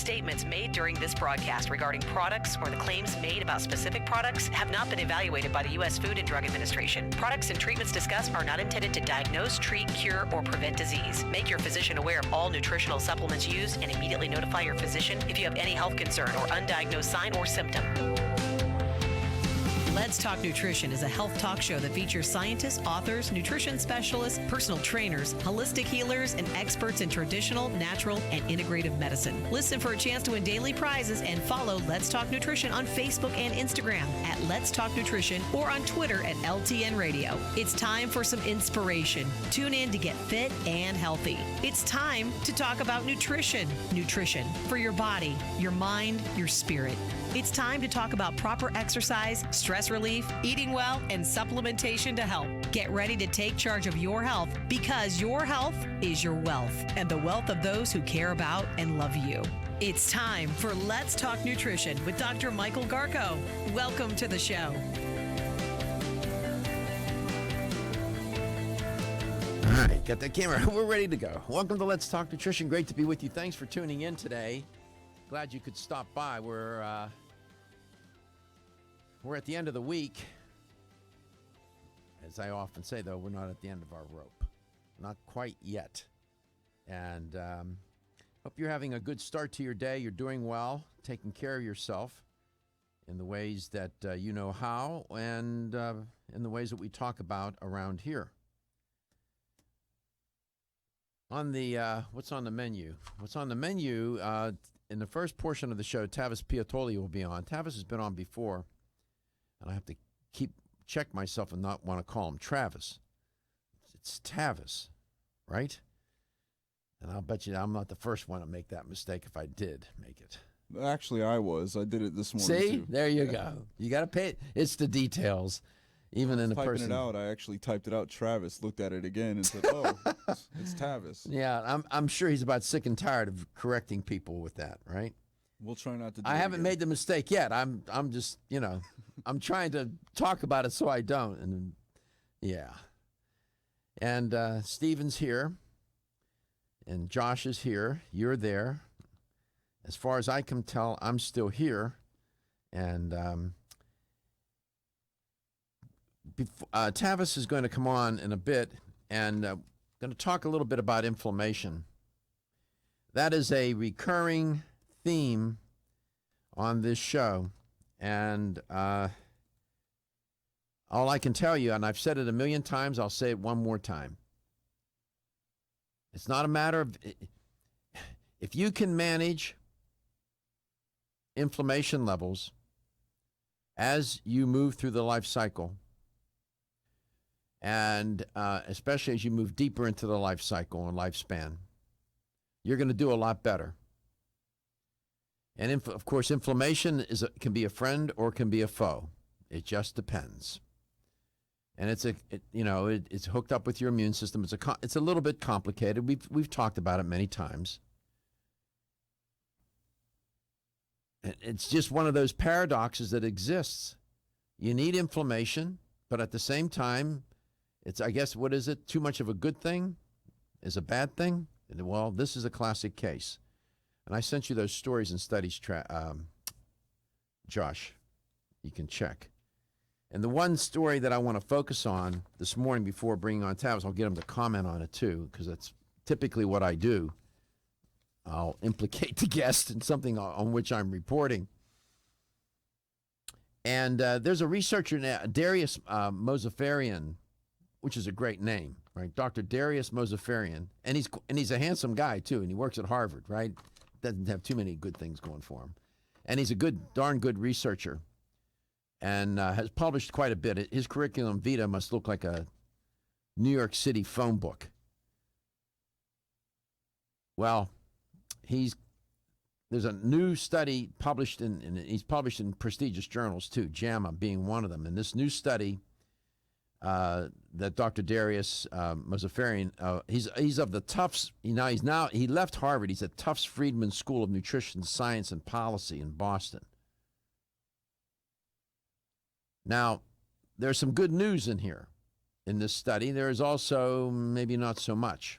statements made during this broadcast regarding products or the claims made about specific products have not been evaluated by the U.S. Food and Drug Administration. Products and treatments discussed are not intended to diagnose, treat, cure, or prevent disease. Make your physician aware of all nutritional supplements used and immediately notify your physician if you have any health concern or undiagnosed sign or symptom. Let's Talk Nutrition is a health talk show that features scientists, authors, nutrition specialists, personal trainers, holistic healers, and experts in traditional, natural, and integrative medicine. Listen for a chance to win daily prizes and follow Let's Talk Nutrition on Facebook and Instagram at Let's Talk Nutrition or on Twitter at LTN Radio. It's time for some inspiration. Tune in to get fit and healthy. It's time to talk about nutrition. Nutrition for your body, your mind, your spirit. It's time to talk about proper exercise, stress relief, eating well, and supplementation to help. Get ready to take charge of your health because your health is your wealth and the wealth of those who care about and love you. It's time for Let's Talk Nutrition with Dr. Michael Garko. Welcome to the show. All right, got that camera. We're ready to go. Welcome to Let's Talk Nutrition. Great to be with you. Thanks for tuning in today. Glad you could stop by. We're at the end of the week. As I often say, though, we're not at the end of our rope. Not quite yet. And hope you're having a good start to your day. You're doing well, taking care of yourself in the ways that you know how and in the ways that we talk about around here. On the what's on the menu? What's on the menu, in the first portion of the show, Tavis Piattoly will be on. Tavis has been on before. And I have to check myself and not want to call him Travis. It's Tavis, right? And I'll bet you I'm not the first one to make that mistake if I did make it. Actually, I was. I did it this morning, See? too. There you go. You got to pay it. It's the details. Even in the person. Typing it out, I actually typed it out. Travis looked at it again and said, oh, it's Tavis. Yeah, I'm sure he's about sick and tired of correcting people with that, right? We'll try not to do I it haven't again. made the mistake yet. I'm just, I'm trying to talk about it so I don't. And yeah. And Steven's here. And Josh is here. You're there. As far as I can tell, I'm still here. And Tavis is going to come on in a bit and going to talk a little bit about inflammation. That is a recurring theme on this show, and all I can tell you, and I've said it a million times, I'll say it one more time. It's not a matter of if you can manage inflammation levels as you move through the life cycle, and especially as you move deeper into the life cycle and lifespan, you're going to do a lot better. And of course, inflammation can be a friend or can be a foe. It just depends. And it's hooked up with your immune system. It's a little bit complicated. We've talked about it many times. It's just one of those paradoxes that exists. You need inflammation, but at the same time, it's, I guess, what is it? Too much of a good thing is a bad thing? Well, this is a classic case. And I sent you those stories and studies, Josh. You can check. And the one story that I want to focus on this morning before bringing on Tavis, I'll get him to comment on it too, because that's typically what I do. I'll implicate the guest in something on which I'm reporting. And there's a researcher, Darius Mozaffarian, which is a great name, right? Dr. Darius Mozaffarian. And he's a handsome guy, too, and he works at Harvard, right? Doesn't have too many good things going for him. And he's a darn good researcher and has published quite a bit. His curriculum vitae must look like a New York City phone book. Well, there's a new study published he's published in prestigious journals too, JAMA being one of them. And this new study that Dr. Darius Mozaffarian, he's of the Tufts. He left Harvard. He's at Tufts Friedman School of Nutrition Science and Policy in Boston. Now, there's some good news in here in this study. There is also maybe not so much.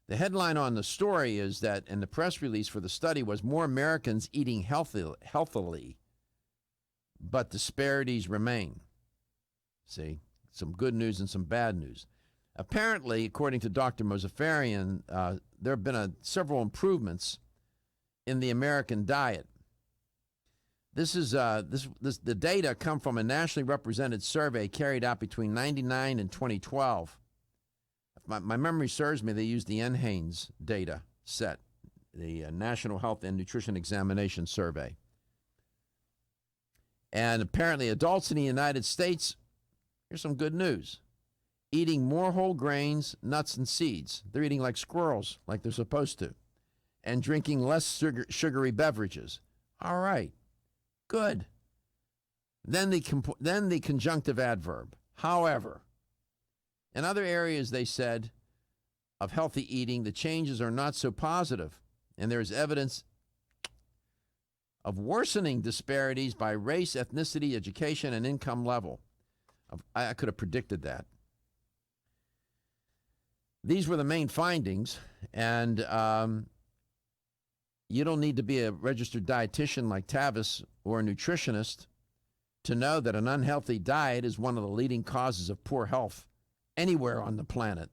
The headline on the story is that, and the press release for the study was more Americans eating healthily, but disparities remain. See, some good news and some bad news. Apparently, according to Dr. Mozafarian, there have been several improvements in the American diet. The data come from a nationally represented survey carried out between 1999 and 2012. If my memory serves me, they used the NHANES data set, the National Health and Nutrition Examination Survey. And apparently adults in the United States, here's some good news, eating more whole grains, nuts, and seeds. They're eating like squirrels, like they're supposed to, and drinking less sugary beverages. All right, good. Then the conjunctive adverb. However, in other areas, they said, of healthy eating, the changes are not so positive, and there is evidence of worsening disparities by race, ethnicity, education, and income level. I could have predicted that. These were the main findings, and you don't need to be a registered dietitian like Tavis or a nutritionist to know that an unhealthy diet is one of the leading causes of poor health anywhere on the planet.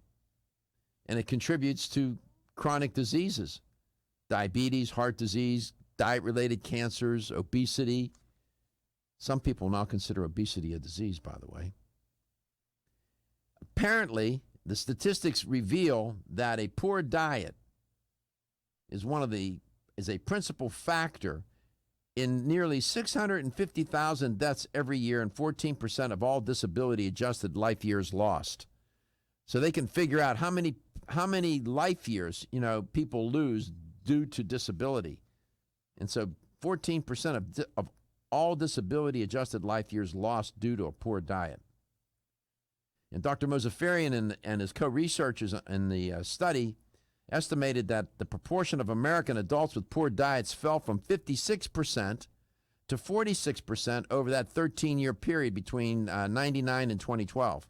And it contributes to chronic diseases, diabetes, heart disease, diet-related cancers, obesity. Some people now consider obesity a disease, by the way. Apparently, the statistics reveal that a poor diet is a principal factor in nearly 650,000 deaths every year and 14% of all disability-adjusted life years lost. So they can figure out how many life years, people lose due to disability. And so 14% of all disability-adjusted life years lost due to a poor diet. And Dr. Mozafarian and his co-researchers in the study estimated that the proportion of American adults with poor diets fell from 56% to 46% over that 13-year period between 1999 and 2012.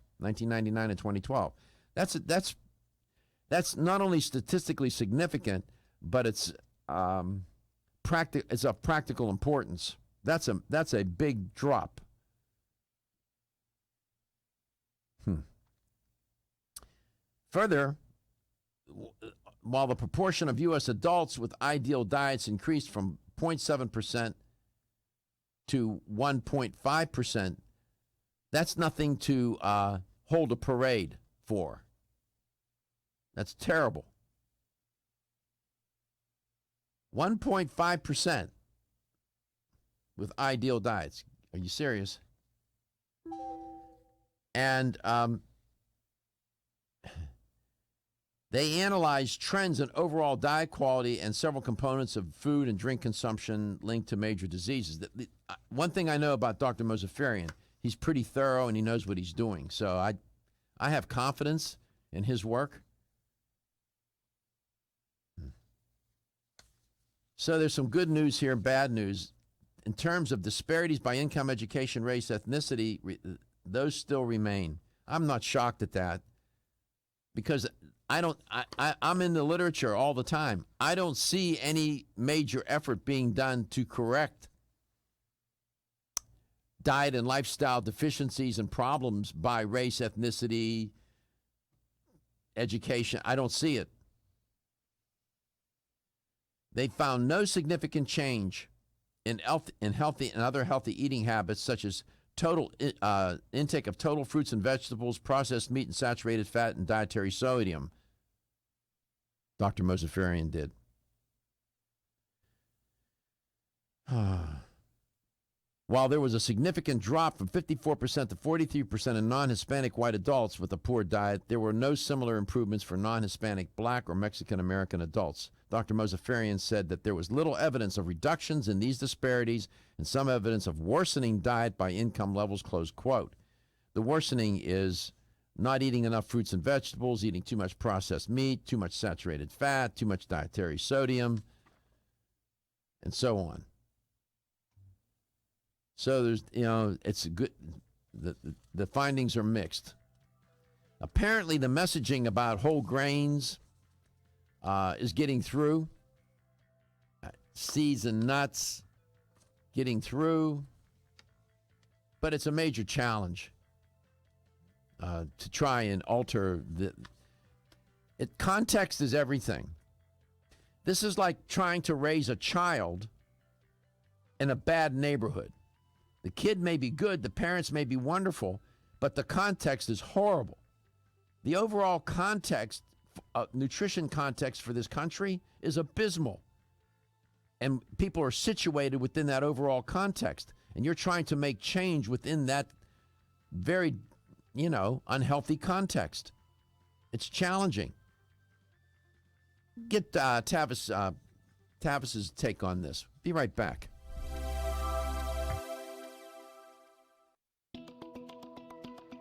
That's not only statistically significant, but it's of practical importance. That's a big drop. Further, while the proportion of U.S. adults with ideal diets increased from 0.7% to 1.5%, that's nothing to hold a parade for. That's terrible. 1.5% with ideal diets. Are you serious? And they analyzed trends in overall diet quality and several components of food and drink consumption linked to major diseases. One thing I know about Dr. Mozafarian, he's pretty thorough and he knows what he's doing. So I have confidence in his work. So there's some good news here and bad news. In terms of disparities by income, education, race, ethnicity, those still remain. I'm not shocked at that because I'm in the literature all the time. I don't see any major effort being done to correct diet and lifestyle deficiencies and problems by race, ethnicity, education. I don't see it. They found no significant change in healthy and other healthy eating habits, such as total intake of total fruits and vegetables, processed meat and saturated fat, and dietary sodium. Dr. Mozafarian did. While there was a significant drop from 54% to 43% in non-Hispanic white adults with a poor diet, there were no similar improvements for non-Hispanic black or Mexican-American adults. Dr. Mozafarian said that there was little evidence of reductions in these disparities and some evidence of worsening diet by income levels, close quote. The worsening is not eating enough fruits and vegetables, eating too much processed meat, too much saturated fat, too much dietary sodium, and so on. So there's, it's good. The findings are mixed. Apparently, the messaging about whole grains, is getting through. Seeds and nuts getting through. But it's a major challenge to try and alter the... Context is everything. This is like trying to raise a child in a bad neighborhood. The kid may be good, the parents may be wonderful, but the context is horrible. The overall context, nutrition context for this country is abysmal. And people are situated within that overall context. And you're trying to make change within that very, unhealthy context. It's challenging. Get Tavis's take on this. Be right back.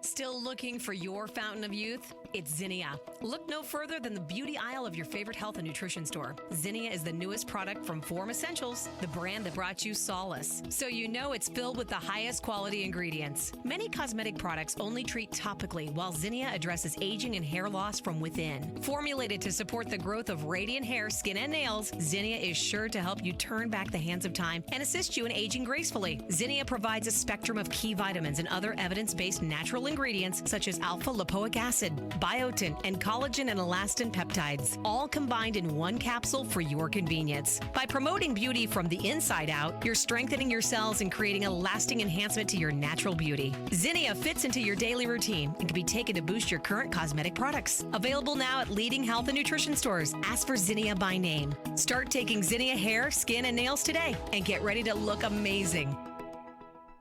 Still looking for your fountain of youth? It's Zinnia. Look no further than the beauty aisle of your favorite health and nutrition store. Zinnia is the newest product from Form Essentials, the brand that brought you solace. So you know it's filled with the highest quality ingredients. Many cosmetic products only treat topically, while Zinnia addresses aging and hair loss from within. Formulated to support the growth of radiant hair, skin, and nails, Zinnia is sure to help you turn back the hands of time and assist you in aging gracefully. Zinnia provides a spectrum of key vitamins and other evidence-based natural ingredients such as alpha-lipoic acid, biotin, and collagen and elastin peptides, all combined in one capsule for your convenience. By promoting beauty from the inside out, you're strengthening your cells and creating a lasting enhancement to your natural beauty. Zinnia fits into your daily routine and can be taken to boost your current cosmetic products. Available now at leading health and nutrition stores. Ask for Zinnia by name. Start taking Zinnia hair, skin, and nails today and get ready to look amazing.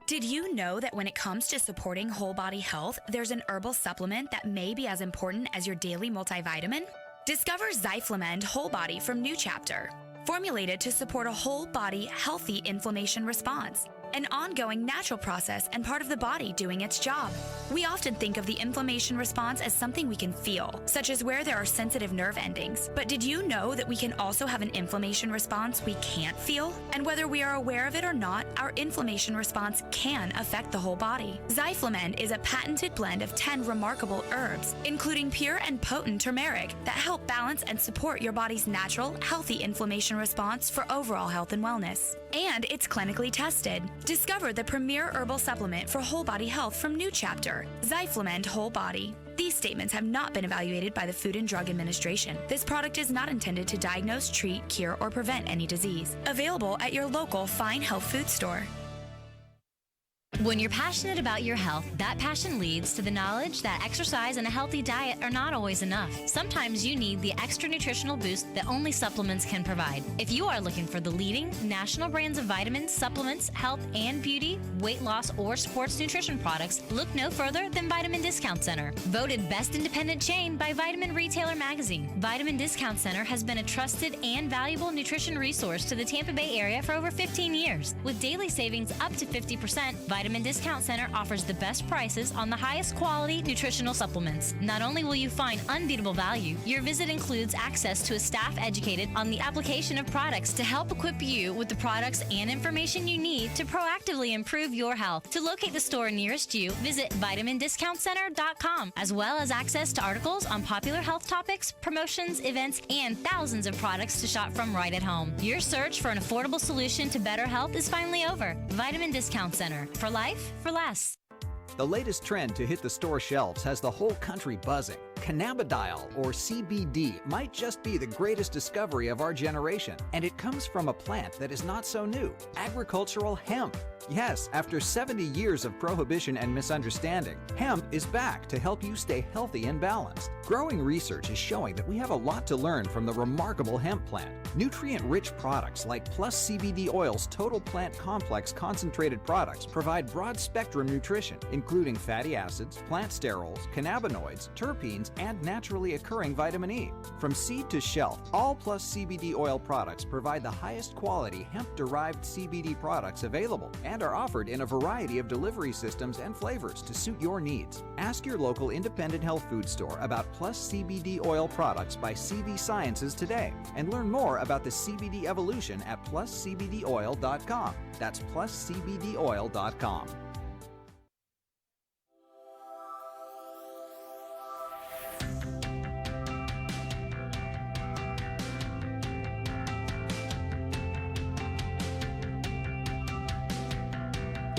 Did you know that when it comes to supporting whole body health, there's an herbal supplement that may be as important as your daily multivitamin? Discover Zyflamend Whole Body from New Chapter, formulated to support a whole body healthy inflammation response, an ongoing natural process and part of the body doing its job. We often think of the inflammation response as something we can feel, such as where there are sensitive nerve endings. But did you know that we can also have an inflammation response we can't feel? And whether we are aware of it or not, our inflammation response can affect the whole body. Zyflamend is a patented blend of 10 remarkable herbs, including pure and potent turmeric, that help balance and support your body's natural, healthy inflammation response for overall health and wellness. And it's clinically tested. Discover the premier herbal supplement for whole body health from New Chapter, Zyflamend Whole Body. These statements have not been evaluated by the Food and Drug Administration. This product is not intended to diagnose, treat, cure, or prevent any disease. Available at your local fine health food store. When you're passionate about your health, that passion leads to the knowledge that exercise and a healthy diet are not always enough. Sometimes you need the extra nutritional boost that only supplements can provide. If you are looking for the leading national brands of vitamins, supplements, health and beauty, weight loss, or sports nutrition products, look no further than Vitamin Discount Center. Voted best independent chain by Vitamin Retailer Magazine, Vitamin Discount Center has been a trusted and valuable nutrition resource to the Tampa Bay area for over 15 years. With daily savings up to 50%, Vitamin Discount Center offers the best prices on the highest quality nutritional supplements. Not only will you find unbeatable value, your visit includes access to a staff educated on the application of products to help equip you with the products and information you need to proactively improve your health. To locate the store nearest you, visit vitamindiscountcenter.com, as well as access to articles on popular health topics, promotions, events, and thousands of products to shop from right at home. Your search for an affordable solution to better health is finally over. Vitamin Discount Center. For life, for less. The latest trend to hit the store shelves has the whole country buzzing. Cannabidiol, or CBD, might just be the greatest discovery of our generation, and it comes from a plant that is not so new, agricultural hemp. Yes, after 70 years of prohibition and misunderstanding, hemp is back to help you stay healthy and balanced. Growing research is showing that we have a lot to learn from the remarkable hemp plant. Nutrient-rich products like Plus CBD Oil's Total Plant Complex concentrated products provide broad-spectrum nutrition, including fatty acids, plant sterols, cannabinoids, terpenes, and naturally occurring vitamin E. From seed to shelf, all Plus CBD Oil products provide the highest quality hemp-derived CBD products available and are offered in a variety of delivery systems and flavors to suit your needs. Ask your local independent health food store about Plus CBD Oil products by CV Sciences today and learn more about the CBD evolution at pluscbdoil.com. That's pluscbdoil.com.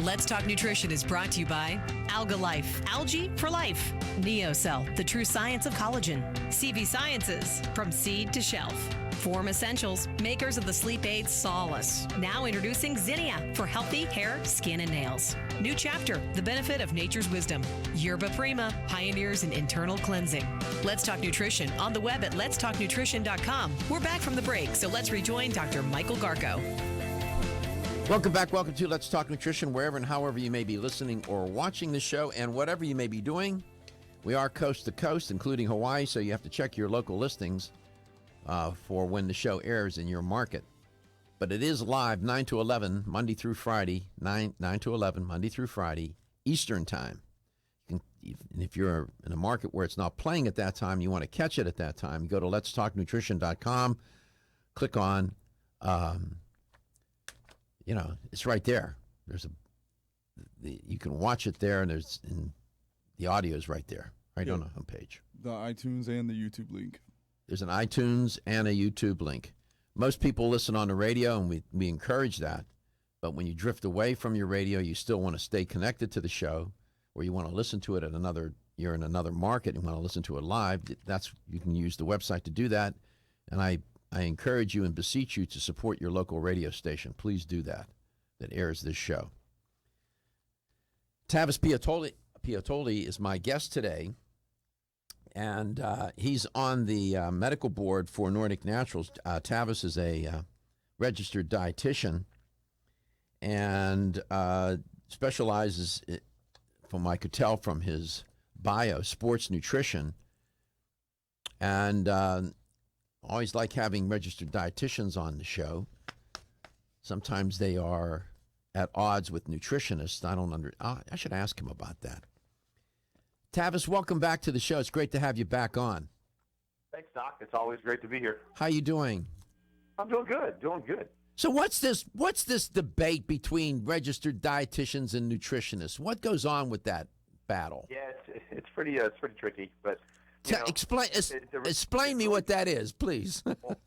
Let's Talk Nutrition is brought to you by Alga Life, Algae for Life, NeoCell, the true science of collagen, CV Sciences, from seed to shelf, Form Essentials, makers of the sleep aid Solace, now introducing Zinnia for healthy hair, skin, and nails. New Chapter, the benefit of nature's wisdom. Yerba Prima, pioneers in internal cleansing. Let's Talk Nutrition on the web at letstalknutrition.com. We're back from the break, so let's rejoin Dr. Michael Garko. Welcome back. Welcome to Let's Talk Nutrition, wherever and however you may be listening or watching the show, and whatever you may be doing. We are coast to coast, including Hawaii, so you have to check your local listings for when the show airs in your market. But it is live 9 to 11, Monday through Friday, 9 to 11, Monday through Friday, Eastern Time. And if you're in a market where it's not playing at that time, you want to catch it at that time, you go to letstalknutrition.com, click on, it's right there. You can watch it there, and the audio is right there, right on the homepage. The iTunes and the YouTube link. There's an iTunes and a YouTube link. Most people listen on the radio, and we encourage that. But when you drift away from your radio, you still want to stay connected to the show, or you want to listen to it you're in another market and want to listen to it live. You can use the website to do that. And I encourage you and beseech you to support your local radio station. Please do that airs this show. Tavis Piattoly is my guest today, and he's on the medical board for Nordic Naturals. Tavis is a registered dietitian and specializes, from I could tell from his bio, sports nutrition. And always like having registered dietitians on the show. Sometimes they are at odds with nutritionists. I should ask him about that. Tavis, welcome back to the show. It's great to have you back on. Thanks, Doc. It's always great to be here. How you doing? I'm doing good. So what's this debate between registered dietitians and nutritionists? What goes on with that battle? Yeah, it's pretty tricky, but explain me what that is, please. well,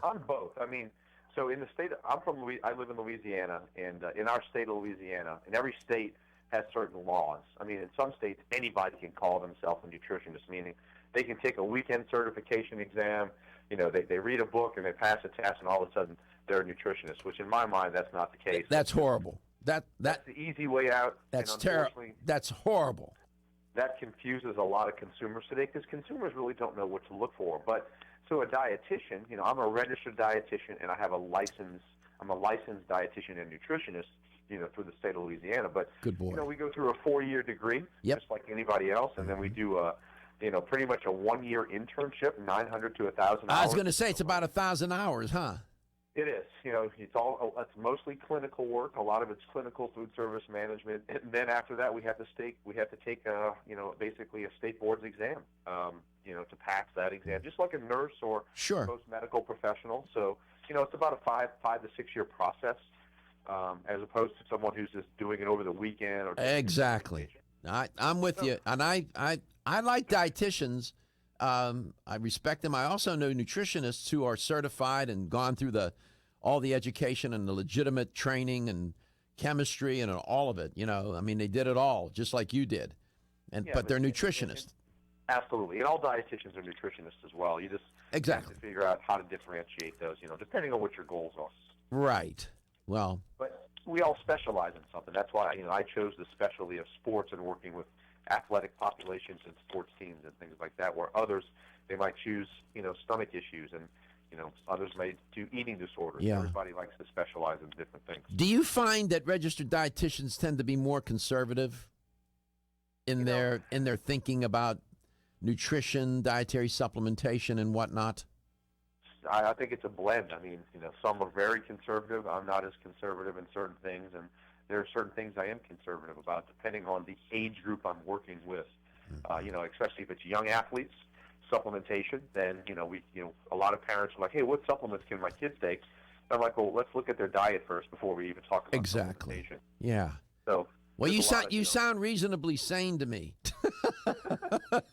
I'm both. I mean, so in the state, I live in Louisiana, and in our state of Louisiana, and every state has certain laws. I mean, in some states, anybody can call themselves a nutritionist, meaning they can take a weekend certification exam. They read a book and they pass a test, and all of a sudden they're a nutritionist. Which, in my mind, that's not the case. That's horrible. That's the easy way out. That's terrible. That's horrible. That confuses a lot of consumers today because consumers really don't know what to look for. But so a dietitian, I'm a registered dietitian, and I have I'm a licensed dietitian and nutritionist, through the state of Louisiana. But good boy. We go through a 4-year degree, just like anybody else, and then we do pretty much a 1-year internship, 900 to 1,000 hours. I was going to say it's about 1,000 hours, huh? It is. It's mostly clinical work. A lot of it's clinical food service management, and then after that, we have to take basically a state board's exam, to pass that exam, just like a nurse or most medical professional. So, it's about a 5 to 6 year process, as opposed to someone who's just doing it over the weekend. Exactly. I'm with you, and I like dietitians. I respect them. I also know nutritionists who are certified and gone through all the education and the legitimate training and chemistry and all of it. They did it all, just like you did. But they're nutritionists. Absolutely. And all dietitians are nutritionists as well. You just have to figure out how to differentiate those, depending on what your goals are. Right. Well. But we all specialize in something. That's why, I chose the specialty of sports and working with athletic populations and sports teams and things like that, where others, they might choose, stomach issues, and, others may do eating disorders. Yeah. Everybody likes to specialize in different things. Do you find that registered dietitians tend to be more conservative in their thinking about nutrition, dietary supplementation, and whatnot? I think it's a blend. I mean, some are very conservative. I'm not as conservative in certain things, and there are certain things I am conservative about, depending on the age group I'm working with. Especially if it's young athletes, supplementation. Then a lot of parents are like, "Hey, what supplements can my kids take?" And I'm like, "Well, let's look at their diet first before we even talk about supplementation." Yeah. So. Well, you sound reasonably sane to me.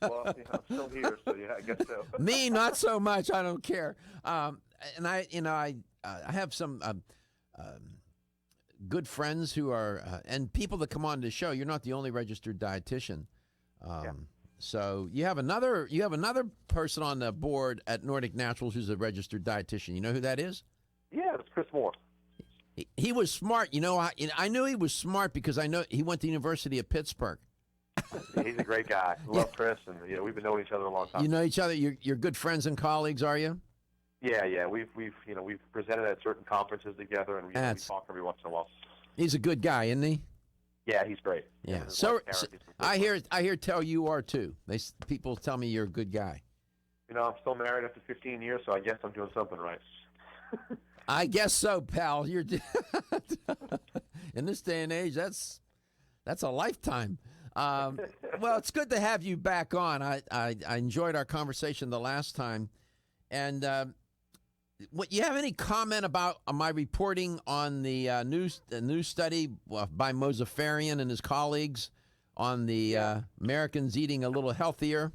Well, I'm still here, so yeah, I guess so. Me, not so much. I don't care. And I have some good friends who are and people that come on the show. You're not the only registered dietitian. So you have another person on the board at Nordic Naturals who's a registered dietitian. You know who that is? Yeah, it's Chris Moore. He was smart. You know, I knew he was smart because I know he went to the University of Pittsburgh. He's a great guy. Love Chris, and we've been knowing each other a long time. You know each other. You're good friends and colleagues, are you? Yeah. We've presented at certain conferences together, and we talk every once in a while. He's a good guy, isn't he? Yeah, he's great. Yeah. So I hear tell you are too. People tell me you're a good guy. I'm still married after 15 years, so I guess I'm doing something right. I guess so, pal. You're in this day and age. That's a lifetime. Well, it's good to have you back on. I enjoyed our conversation the last time, and what you have any comment about my reporting on the new study by Mozafarian and his colleagues on the Americans eating a little healthier?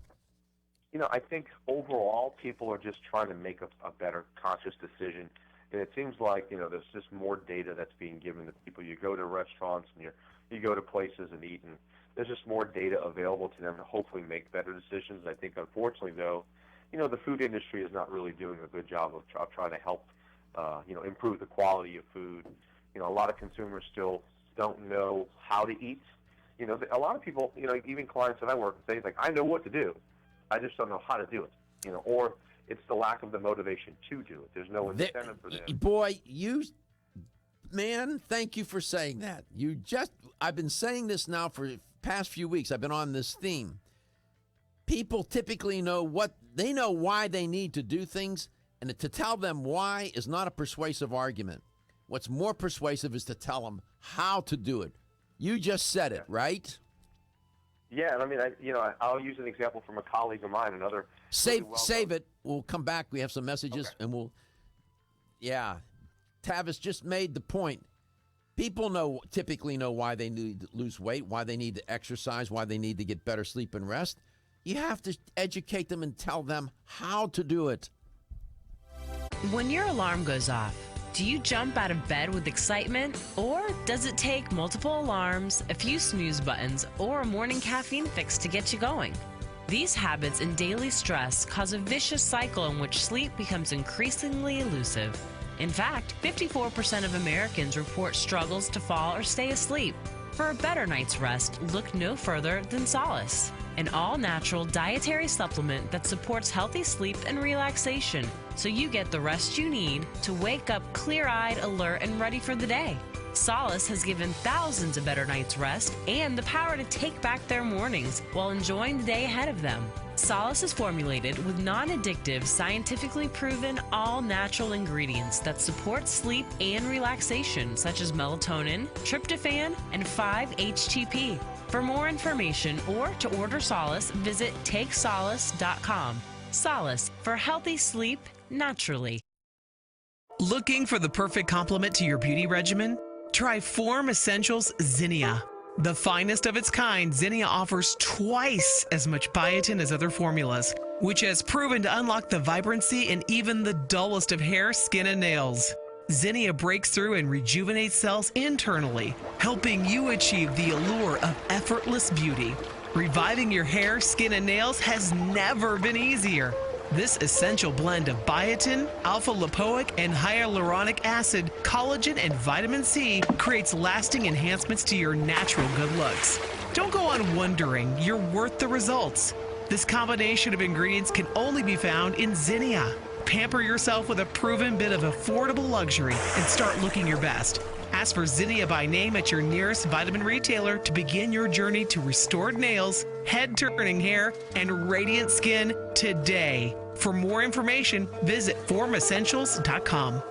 I think overall people are just trying to make a better conscious decision. And it seems like, there's just more data that's being given to people. You go to restaurants and you go to places and eat, and there's just more data available to them to hopefully make better decisions. I think, unfortunately, though, the food industry is not really doing a good job of trying to help, improve the quality of food. A lot of consumers still don't know how to eat. A lot of people, even clients that I work with, say, like, I know what to do. I just don't know how to do it, or it's the lack of the motivation to do it. There's no incentive for them. Boy, thank you for saying that. I've been saying this now for the past few weeks. I've been on this theme. People typically know why they need to do things, and to tell them why is not a persuasive argument. What's more persuasive is to tell them how to do it. You just said it, right? Yeah, and I mean, I'll use an example from a colleague of mine, another. Save it. We'll come back. We have some messages, and Tavis just made the point. People typically know why they need to lose weight, why they need to exercise, why they need to get better sleep and rest. You have to educate them and tell them how to do it. When your alarm goes off, do you jump out of bed with excitement? Or does it take multiple alarms, a few snooze buttons, or a morning caffeine fix to get you going? These habits and daily stress cause a vicious cycle in which sleep becomes increasingly elusive. In fact, 54% of Americans report struggles to fall or stay asleep. For a better night's rest, look no further than Solace, an all-natural dietary supplement that supports healthy sleep and relaxation, so you get the rest you need to wake up clear-eyed, alert, and ready for the day. Solace has given thousands a better night's rest and the power to take back their mornings while enjoying the day ahead of them. Solace is formulated with non-addictive, scientifically proven, all-natural ingredients that support sleep and relaxation, such as melatonin, tryptophan, and 5-HTP. For more information or to order Solace, visit takesolace.com. Solace, for healthy sleep naturally. Looking for the perfect complement to your beauty regimen? Try Form Essentials Zinnia. The finest of its kind, Zinnia offers twice as much biotin as other formulas, which has proven to unlock the vibrancy in even the dullest of hair, skin, and nails. Zinnia breaks through and rejuvenates cells internally, helping you achieve the allure of effortless beauty. Reviving your hair, skin, and nails has never been easier. This essential blend of biotin, alpha-lipoic, and hyaluronic acid, collagen, and vitamin C creates lasting enhancements to your natural good looks. Don't go on wondering. You're worth the results. This combination of ingredients can only be found in Zinnia. Pamper yourself with a proven bit of affordable luxury and start looking your best. Ask for Zinnia by name at your nearest vitamin retailer to begin your journey to restored nails, head-turning hair, and radiant skin today. For more information, visit formessentials.com.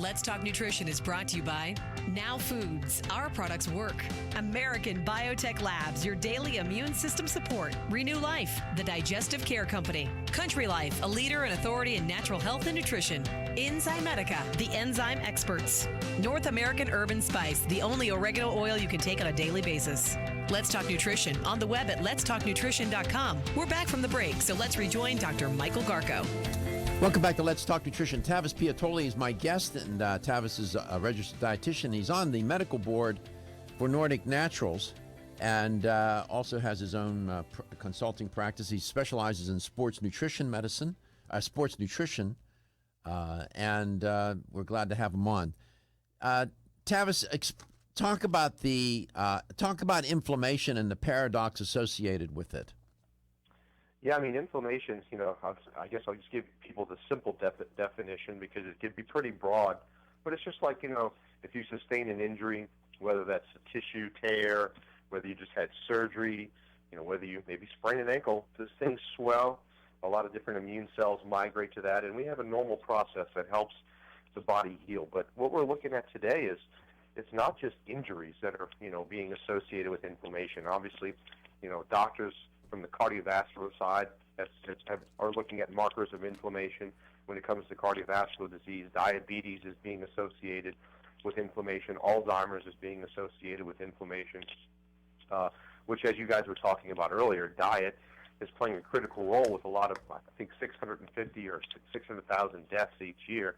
Let's Talk Nutrition is brought to you by Now Foods. Our products work. American Biotech Labs, your daily immune system support. Renew Life, the digestive care company. Country Life, a leader and authority in natural health and nutrition. Enzymedica, the enzyme experts. North American Herb and Spice, the only oregano oil you can take on a daily basis. Let's Talk Nutrition on the web at letstalknutrition.com. We're back from the break, so let's rejoin Dr. Michael Garko. Welcome back to Let's Talk Nutrition. Tavis Piattoly is my guest, and Tavis is a registered dietitian. He's on the medical board for Nordic Naturals and also has his own consulting practice. He specializes in sports nutrition medicine, and we're glad to have him on. Tavis, talk about inflammation and the paradox associated with it. Yeah, I mean, inflammation, I guess I'll just give people the simple definition because it can be pretty broad. But it's just like, if you sustain an injury, whether that's a tissue tear, whether you just had surgery, whether you maybe sprain an ankle, those things swell. A lot of different immune cells migrate to that, and we have a normal process that helps the body heal. But what we're looking at today is it's not just injuries that are, being associated with inflammation. Obviously, doctors from the cardiovascular side are looking at markers of inflammation. When it comes to cardiovascular disease, diabetes is being associated with inflammation. Alzheimer's is being associated with inflammation, which, as you guys were talking about earlier, diet is playing a critical role with a lot of, I think, 650 or 600,000 deaths each year.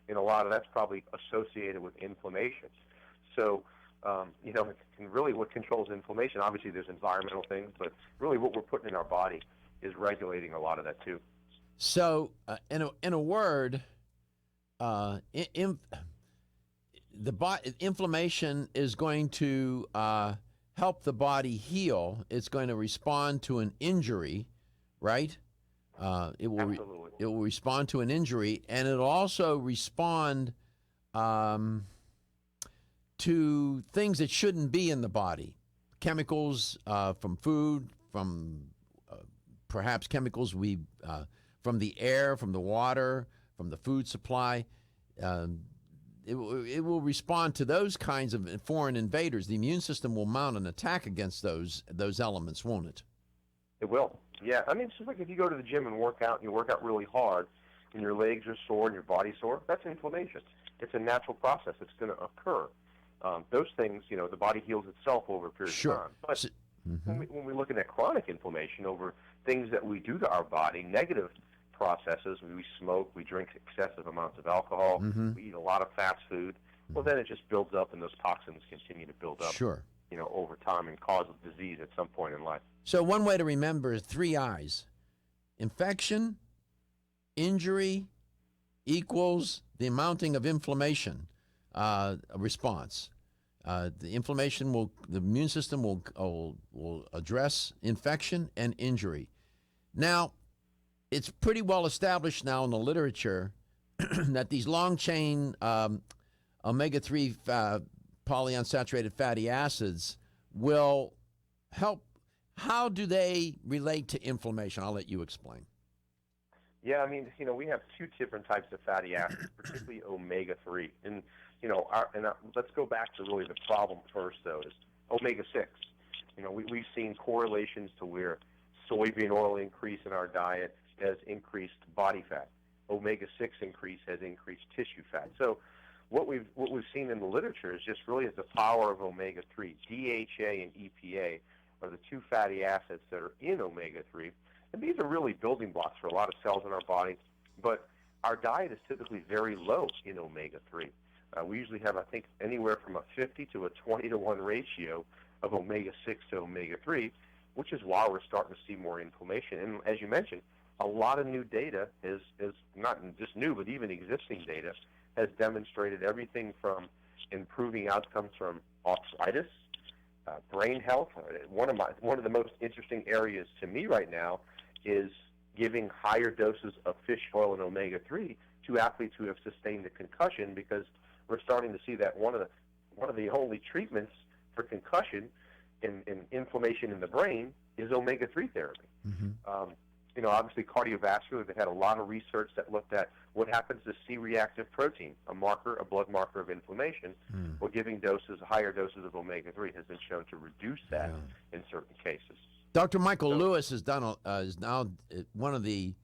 And a lot of that's probably associated with inflammation. So, and really what controls inflammation, obviously there's environmental things, but really what we're putting in our body is regulating a lot of that too. So, in a word, inflammation is going to help the body heal. It's going to respond to an injury, right? It will respond to an injury, and it'll also respond to things that shouldn't be in the body, chemicals from food, from perhaps chemicals from the air, from the water, from the food supply. It will respond to those kinds of foreign invaders. The immune system will mount an attack against those elements, won't it? It will. Yeah. I mean, it's just like if you go to the gym and work out, and you work out really hard, and your legs are sore and your body's sore, that's inflammation. It's a natural process. It's going to occur. Those things, the body heals itself over a period of time. But when we're looking at chronic inflammation over things that we do to our body, negative processes, we smoke, we drink excessive amounts of alcohol, we eat a lot of fast food, well, then it just builds up, and those toxins continue to build up, over time and cause disease at some point in life. So one way to remember is 3 I's. Infection, injury, equals the amounting of inflammation response. The immune system will address infection and injury. Now, it's pretty well established now in the literature that these long-chain omega-3 polyunsaturated fatty acids will help. How do they relate to inflammation? I'll let you explain. Yeah, I mean, we have 2 different types of fatty acids, particularly omega-3. And, let's go back to really the problem first, though, is omega-6. We've seen correlations to where soybean oil increase in our diet has increased body fat. Omega-6 increase has increased tissue fat. So what we've seen in the literature is just really the power of omega-3. DHA and EPA are the 2 fatty acids that are in omega-3. And these are really building blocks for a lot of cells in our body. But our diet is typically very low in omega-3. We usually have, I think, anywhere from a 50 to a 20 to 1 ratio of omega-6 to omega-3, which is why we're starting to see more inflammation. And as you mentioned, a lot of new data is not just new, but even existing data has demonstrated everything from improving outcomes from arthritis, brain health. One of the most interesting areas to me right now is giving higher doses of fish oil and omega-3 to athletes who have sustained a concussion, because we're starting to see that one of the only treatments for concussion and inflammation in the brain is omega-3 therapy. Obviously cardiovascular, they had a lot of research that looked at what happens to C-reactive protein, a blood marker of inflammation. Well, giving higher doses of omega-3 has been shown to reduce that in certain cases. Dr. Michael Lewis is now one of the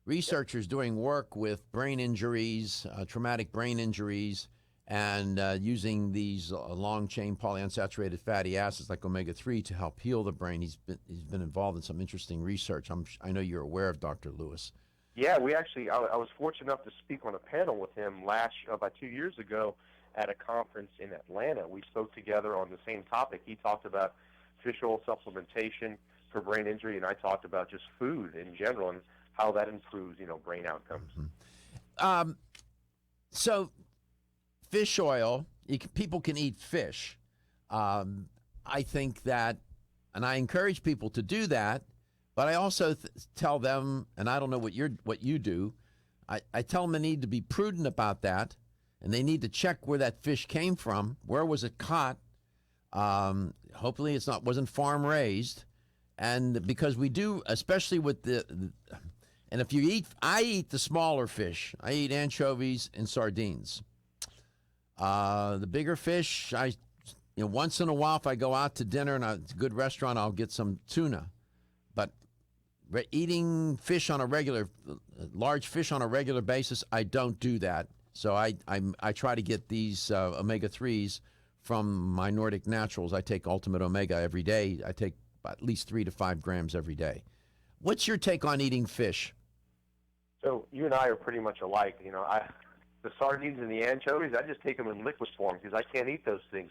researchers doing work with brain injuries, traumatic brain injuries, and using these long-chain polyunsaturated fatty acids like omega-3 to help heal the brain. He's been involved in some interesting research. I know you're aware of Dr. Lewis. Yeah, I was fortunate enough to speak on a panel with him about 2 years ago at a conference in Atlanta. We spoke together on the same topic. He talked about fish oil supplementation for brain injury, and I talked about just food in general and how that improves, brain outcomes. So fish oil, people can eat fish. I think that, and I encourage people to do that, but I also tell them, and I don't know what you do, I tell them they need to be prudent about that, and they need to check where that fish came from. Where was it caught? Hopefully wasn't farm raised. And because we do, especially with and if I eat the smaller fish. I eat anchovies and sardines. The bigger fish, once in a while, if I go out to dinner and it's a good restaurant, I'll get some tuna. But eating fish on large fish on a regular basis, I don't do that. So I try to get these omega-3s from my Nordic Naturals. I take Ultimate Omega every day. I take at least 3 to 5 grams every day. What's your take on eating fish? So you and I are pretty much alike. The sardines and the anchovies, I just take them in liquid form because I can't eat those things.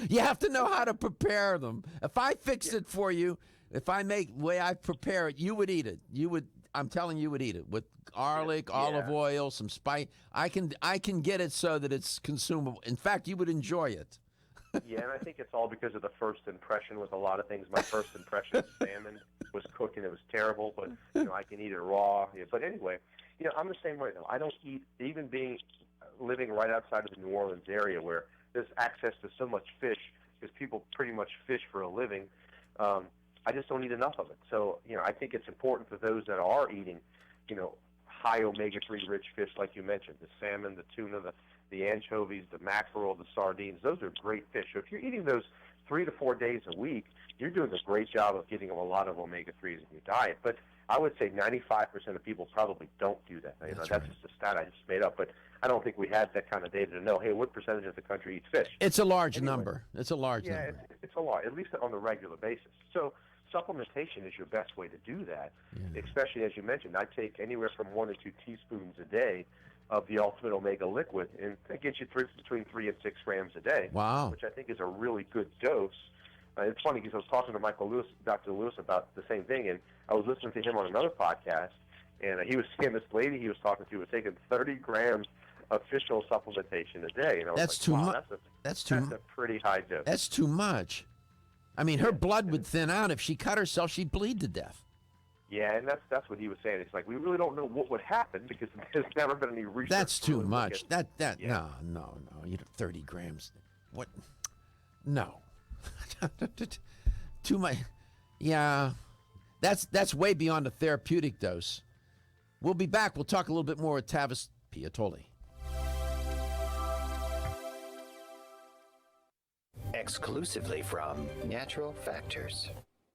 You have to know how to prepare them. If I fixed it for you, if I make the way I prepare it, you would eat it. I'm telling you would eat it with garlic, olive oil, some spice. I can get it so that it's consumable. In fact, you would enjoy it. Yeah, and I think it's all because of the first impression with a lot of things. My first impression of salmon was cooked and it was terrible, but I can eat it raw. Yeah, but anyway, I'm the same way though. I don't eat, even living right outside of the New Orleans area where there's access to so much fish because people pretty much fish for a living. I just don't eat enough of it. So, I think it's important for those that are eating, high omega-3 rich fish like you mentioned, the salmon, the tuna, the anchovies, the mackerel, the sardines. Those are great fish. So if you're eating those 3 to 4 days a week, you're doing a great job of getting a lot of omega-3s in your diet. But I would say 95% of people probably don't do that. That's just a stat I just made up. But I don't think we had that kind of data to know, hey, what percentage of the country eats fish? It's a large number. It's a large number. Yeah, it's a lot, at least on a regular basis. So supplementation is your best way to do that, especially as you mentioned. I take anywhere from 1 to 2 teaspoons a day of the Ultimate Omega liquid, and that gets you between 3 and 6 grams a day. Wow. Which I think is a really good dose. It's funny because I was talking to Dr. Lewis about the same thing, and I was listening to him on another podcast, and he was saying this lady he was talking to was taking 30 grams of fish oil supplementation a day. And I was that's like, too wow, much. That's a pretty high dose. That's too much. I mean, her blood would thin out. If she cut herself, she'd bleed to death. Yeah, and that's what he was saying. It's like we really don't know what would happen because there's never been any research. That's too really much. No. You 30 grams. What? No. Too much. Yeah, that's way beyond a therapeutic dose. We'll be back. We'll talk a little bit more with Tavis Piattoly. Exclusively from Natural Factors.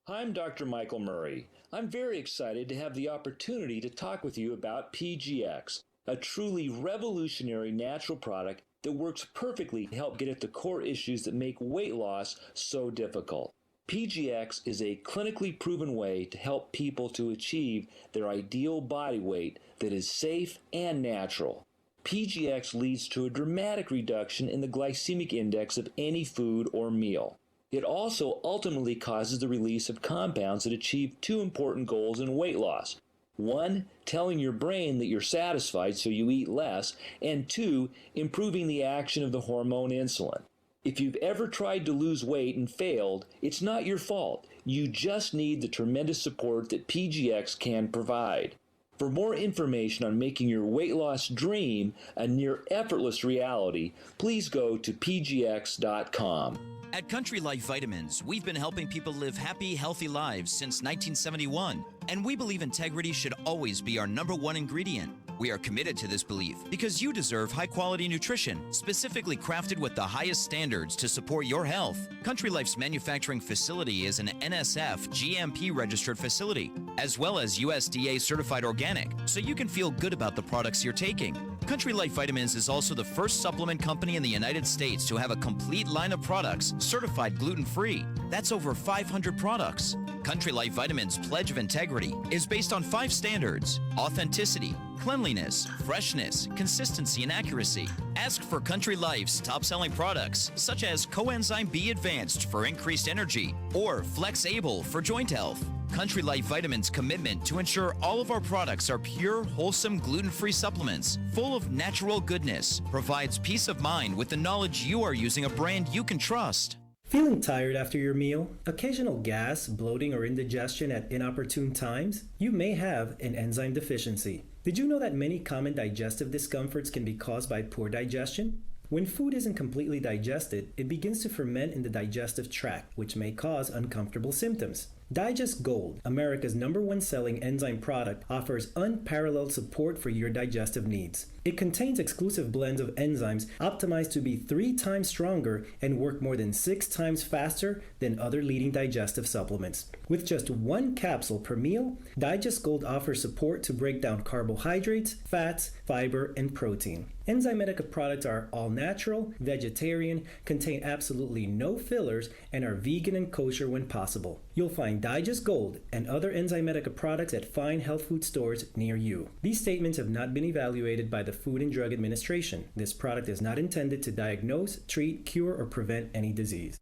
I'm Dr. Michael Murray. I'm very excited to have the opportunity to talk with you about PGX, a truly revolutionary natural product that works perfectly to help get at the core issues that make weight loss so difficult. PGX is a clinically proven way to help people to achieve their ideal body weight that is safe and natural. PGX leads to a dramatic reduction in the glycemic index of any food or meal. It also ultimately causes the release of compounds that achieve 2 important goals in weight loss. 1, telling your brain that you're satisfied so you eat less, and 2, improving the action of the hormone insulin. If you've ever tried to lose weight and failed, it's not your fault. You just need the tremendous support that PGX can provide. For more information on making your weight loss dream a near effortless reality, please go to pgx.com. At Country Life Vitamins, we've been helping people live happy, healthy lives since 1971, and we believe integrity should always be our #1 ingredient. We are committed to this belief because you deserve high-quality nutrition, specifically crafted with the highest standards to support your health. Country Life's manufacturing facility is an NSF GMP-registered facility, as well as USDA certified organic, so you can feel good about the products you're taking. Country Life Vitamins is also the first supplement company in the United States to have a complete line of products certified gluten-free. That's over 500 products. Country Life Vitamins' Pledge of Integrity is based on 5 standards: authenticity, cleanliness, freshness, consistency, and accuracy. Ask for Country Life's top-selling products, such as Coenzyme B Advanced for increased energy or Flex Able for joint health. Country Life Vitamins' commitment to ensure all of our products are pure, wholesome, gluten-free supplements full of natural goodness provides peace of mind with the knowledge you are using a brand you can trust. Feeling tired after your meal? Occasional gas, bloating, or indigestion at inopportune times? You may have an enzyme deficiency. Did you know that many common digestive discomforts can be caused by poor digestion? When food isn't completely digested, it begins to ferment in the digestive tract, which may cause uncomfortable symptoms. Digest Gold, America's #1 selling enzyme product, offers unparalleled support for your digestive needs. It contains exclusive blends of enzymes optimized to be 3 times stronger and work more than 6 times faster than other leading digestive supplements. With just 1 capsule per meal, Digest Gold offers support to break down carbohydrates, fats, fiber, and protein. Enzymatica products are all natural, vegetarian, contain absolutely no fillers, and are vegan and kosher when possible. You'll find Digest Gold and other Enzymatica products at fine health food stores near you. These statements have not been evaluated by the Food and Drug Administration. This product is not intended to diagnose, treat, cure, or prevent any disease.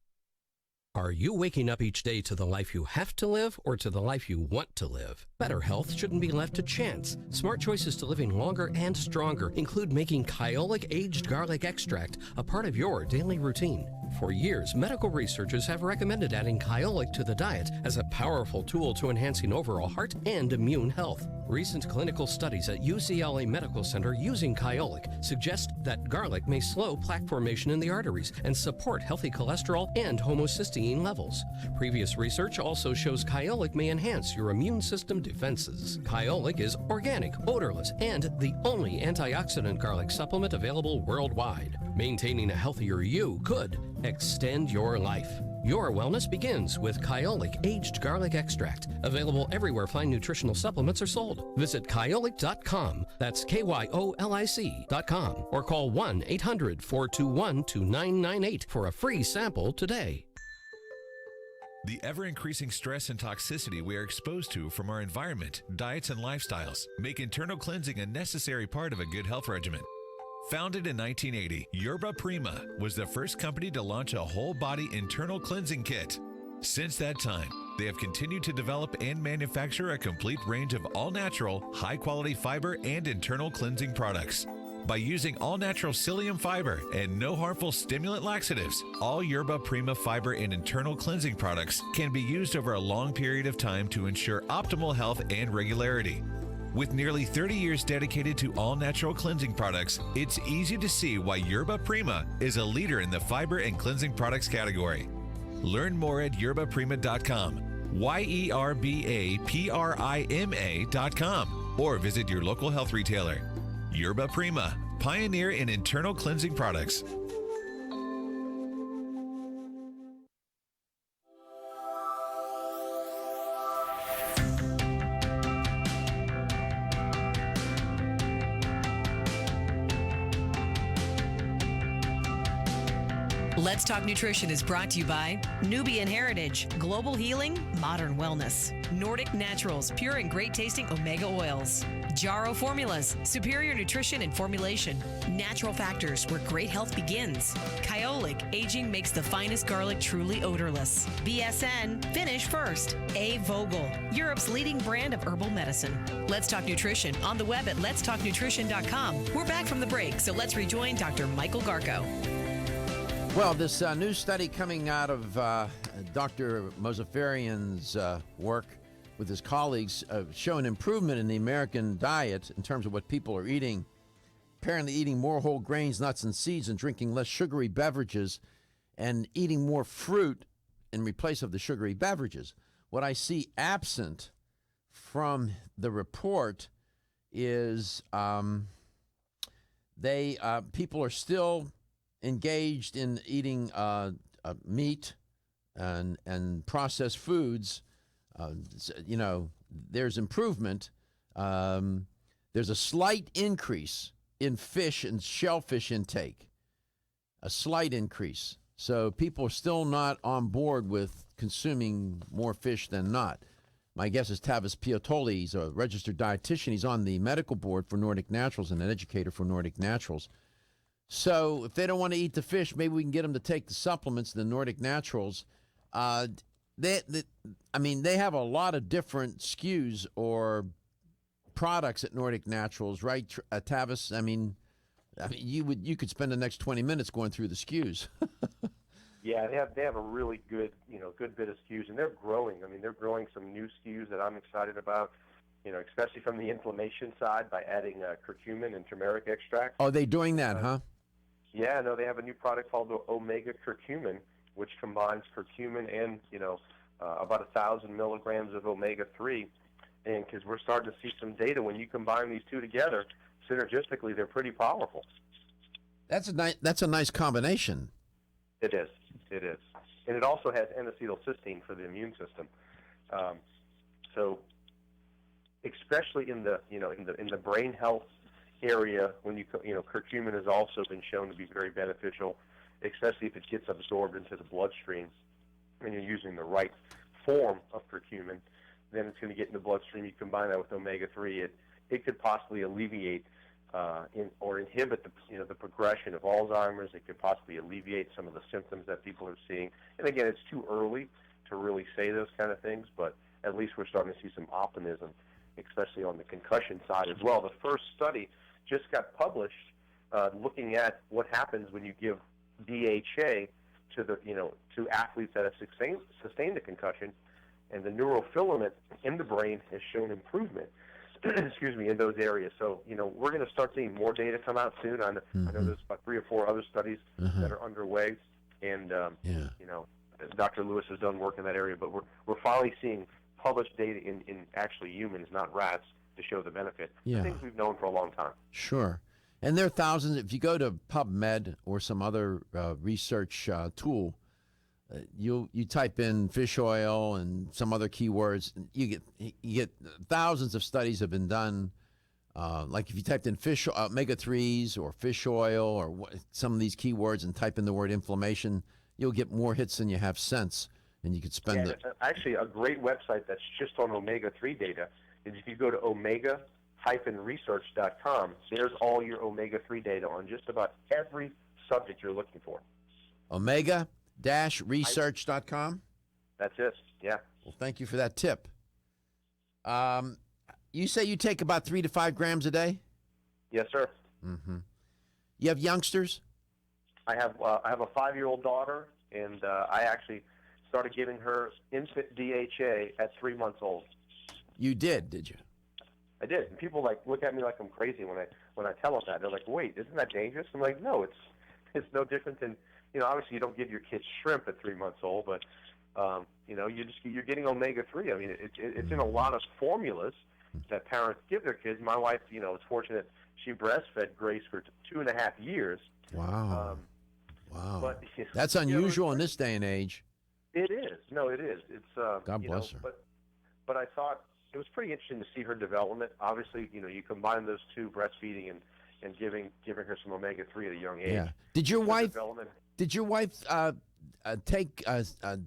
Are you waking up each day to the life you have to live or to the life you want to live? Better health shouldn't be left to chance. Smart choices to living longer and stronger include making Kyolic aged garlic extract a part of your daily routine. For years, medical researchers have recommended adding Kyolic to the diet as a powerful tool to enhancing overall heart and immune health. Recent clinical studies at UCLA Medical Center using Kyolic suggest that garlic may slow plaque formation in the arteries and support healthy cholesterol and homocysteine levels. Previous research also shows Kyolic may enhance your immune system defenses. Kyolic is organic, odorless, and the only antioxidant garlic supplement available worldwide. Maintaining a healthier you could extend your life. Your wellness begins with Kyolic aged garlic extract, available everywhere fine nutritional supplements are sold. Visit kyolic.com, that's KYOLIC.com, or call 1-800-421-2998 for a free sample today. The ever-increasing stress and toxicity we are exposed to from our environment, diets, and lifestyles make internal cleansing a necessary part of a good health regimen. Founded in 1980, Yerba Prima was the first company to launch a whole-body internal cleansing kit. Since that time, they have continued to develop and manufacture a complete range of all-natural, high-quality fiber and internal cleansing products. By using all-natural psyllium fiber and no harmful stimulant laxatives, all Yerba Prima fiber and internal cleansing products can be used over a long period of time to ensure optimal health and regularity. With nearly 30 years dedicated to all-natural cleansing products, it's easy to see why Yerba Prima is a leader in the fiber and cleansing products category. Learn more at yerbaprima.com, YERBAPRIMA.com, or visit your local health retailer. Yerba Prima, pioneer in internal cleansing products. Let's Talk Nutrition is brought to you by Nubian Heritage, Global Healing, Modern Wellness, Nordic Naturals, pure and great tasting omega oils, Jarrow Formulas, superior nutrition and formulation, Natural Factors, where great health begins, Kyolic, aging makes the finest garlic truly odorless, BSN, finish first, A. Vogel, Europe's leading brand of herbal medicine. Let's Talk Nutrition on the web at letstalknutrition.com. We're back from the break, so let's rejoin Dr. Michael Garko. Well, this new study coming out of Dr. Mozafarian's work with his colleagues show an improvement in the American diet in terms of what people are eating. Apparently eating more whole grains, nuts, and seeds and drinking less sugary beverages and eating more fruit in replace of the sugary beverages. What I see absent from the report is people are still engaged in eating meat and processed foods. There's improvement. There's a slight increase in fish and shellfish intake, a slight increase. So people are still not on board with consuming more fish than not. My guess is Tavis Piattoly. He's a registered dietitian. He's on the medical board for Nordic Naturals and an educator for Nordic Naturals. So if they don't want to eat the fish, maybe we can get them to take the supplements, the Nordic Naturals. They have a lot of different SKUs or products at Nordic Naturals, right, Tavis? I mean, you could spend the next 20 minutes going through the SKUs. Yeah, they have a really good bit of SKUs, and they're growing. I mean, they're growing some new SKUs that I'm excited about. Especially from the inflammation side by adding curcumin and turmeric extract. Oh, they doing that, huh? Yeah, no, they have a new product called the Omega Curcumin, which combines curcumin and about 1,000 milligrams of omega-3. And because we're starting to see some data when you combine these two together, synergistically, they're pretty powerful. That's a nice combination. It is, and it also has N-acetylcysteine for the immune system. So, especially in the brain health area, when curcumin has also been shown to be very beneficial, especially if it gets absorbed into the bloodstream, and you're using the right form of curcumin. Then it's going to get in the bloodstream. You combine that with omega-3, it could possibly alleviate or inhibit the progression of Alzheimer's. It could possibly alleviate some of the symptoms that people are seeing. And again, it's too early to really say those kind of things, but at least we're starting to see some optimism, especially on the concussion side as well. The first study just got published looking at what happens when you give DHA to athletes that have sustained a concussion, and the neurofilament in the brain has shown improvement. In those areas. So, we're going to start seeing more data come out soon. I know there's about 3 or 4 other studies that are underway, and Dr. Lewis has done work in that area. But we're finally seeing published data in actually humans, not rats, to show the benefit. Yeah. Things we've known for a long time. Sure. And there are thousands. If you go to PubMed or some other research tool, you type in fish oil and some other keywords, you get thousands of studies have been done. Like if you typed in fish omega-3s or fish oil or some of these keywords and type in the word inflammation, you'll get more hits than you have cents, and you could spend it. Actually, a great website that's just on omega-3 data is if you go to omega-research.com, there's all your omega-3 data on just about every subject you're looking for. Omega-research.com? That's it, yeah. Well, thank you for that tip. You say you take about 3 to 5 grams a day? Yes, sir. Mm-hmm. You have youngsters? I have a 5-year-old daughter, and I actually started giving her infant DHA at 3 months old. You did you? I did. And people look at me like I'm crazy when I tell them that. They're like, "Wait, isn't that dangerous?" I'm like, "No, it's no different than obviously you don't give your kids shrimp at 3 months old, but you're getting omega-3. I mean, it's in a lot of formulas that parents give their kids. My wife, is fortunate she breastfed Grace for 2.5 years. Wow. Wow. But, that's unusual in this day and age. It is. No, it is. It's God bless her. But I thought it was pretty interesting to see her development. Obviously, you combine those two, breastfeeding and giving her some omega-3 at a young age. Yeah. Did your wife take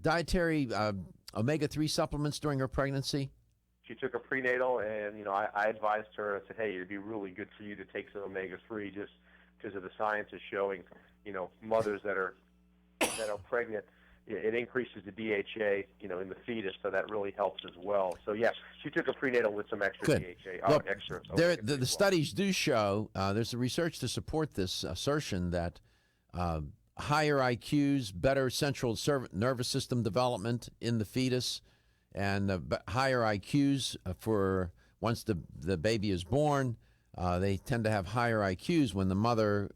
dietary omega-3 supplements during her pregnancy? She took a prenatal, and I advised her. I said, "Hey, it'd be really good for you to take some omega-3, just because of the science is showing, mothers that are pregnant, it increases the DHA, in the fetus, so that really helps as well." So yeah, she took a prenatal with some extra DHA. Look, the studies do show there's research to support this assertion that higher IQs, better central nervous system development in the fetus, and higher IQs for once the baby is born. They tend to have higher IQs when the mother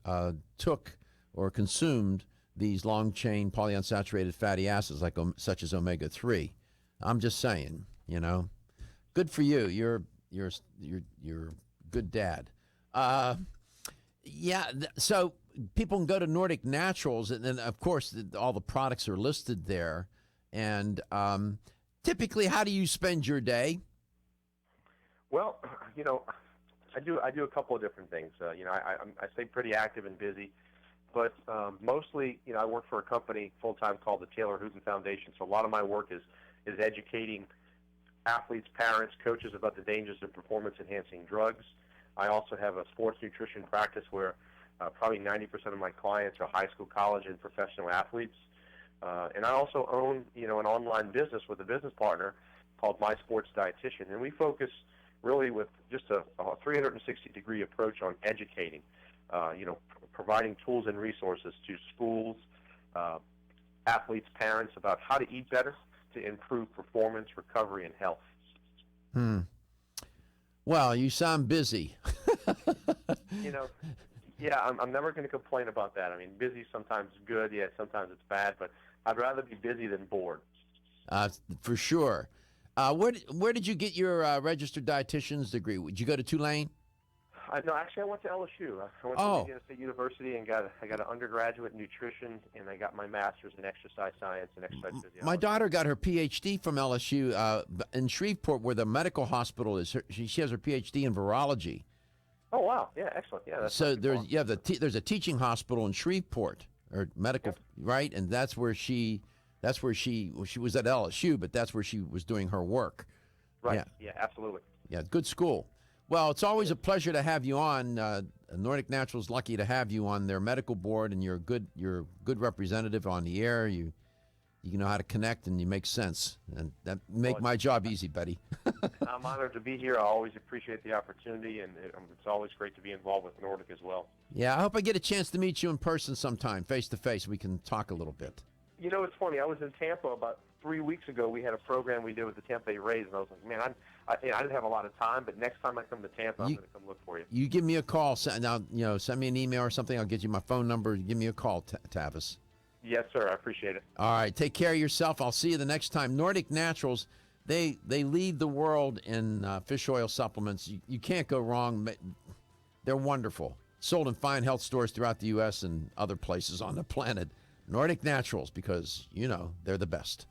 took or consumed these long-chain polyunsaturated fatty acids such as omega-3. I'm just saying, good for you. You're good dad. Yeah, so people can go to Nordic Naturals, and then, of course, all the products are listed there. And typically, how do you spend your day? Well, I do a couple of different things. I stay pretty active and busy, but mostly, I work for a company full-time called the Taylor Hooten Foundation, so a lot of my work is educating athletes, parents, coaches about the dangers of performance-enhancing drugs. I also have a sports nutrition practice where probably 90% of my clients are high school, college, and professional athletes. And I also own, an online business with a business partner called My Sports Dietitian, and we focus really with just a 360-degree approach on educating, providing tools and resources to schools, athletes, parents about how to eat better to improve performance, recovery, and health. Well, you sound busy. Yeah, I'm never going to complain about that. I mean, busy sometimes is good, yeah, sometimes it's bad, but I'd rather be busy than bored. For sure. Where did you get your registered dietitian's degree? Did you go to Tulane? No, actually, I went to LSU. I went to Louisiana State University and I got an undergraduate in nutrition, and I got my master's in exercise science and exercise physiology. My daughter got her PhD from LSU in Shreveport, where the medical hospital is. She has her PhD in virology. Oh wow! Yeah, excellent. Yeah, that's so there's a teaching hospital in Shreveport, or medical, right? And that's where she was at LSU, but that's where she was doing her work. Right. Yeah, absolutely. Yeah, good school. Well, it's always a pleasure to have you on. Nordic Natural's lucky to have you on their medical board, and you're a good representative on the air. You know how to connect, and you make sense, and that make my job easy, buddy. I'm honored to be here. I always appreciate the opportunity, and it's always great to be involved with Nordic as well. Yeah, I hope I get a chance to meet you in person sometime, face to face. We can talk a little bit. It's funny. I was in Tampa about 3 weeks ago. We had a program we did with the Tampa Bay Rays, and I was like, man, I didn't have a lot of time, but next time I come to Tampa, I'm going to come look for you. You give me a call. Now, send me an email or something. I'll get you my phone number. Give me a call, Tavis. Yes, sir. I appreciate it. All right. Take care of yourself. I'll see you the next time. Nordic Naturals, they lead the world in fish oil supplements. You can't go wrong. They're wonderful. Sold in fine health stores throughout the U.S. and other places on the planet. Nordic Naturals, because, they're the best.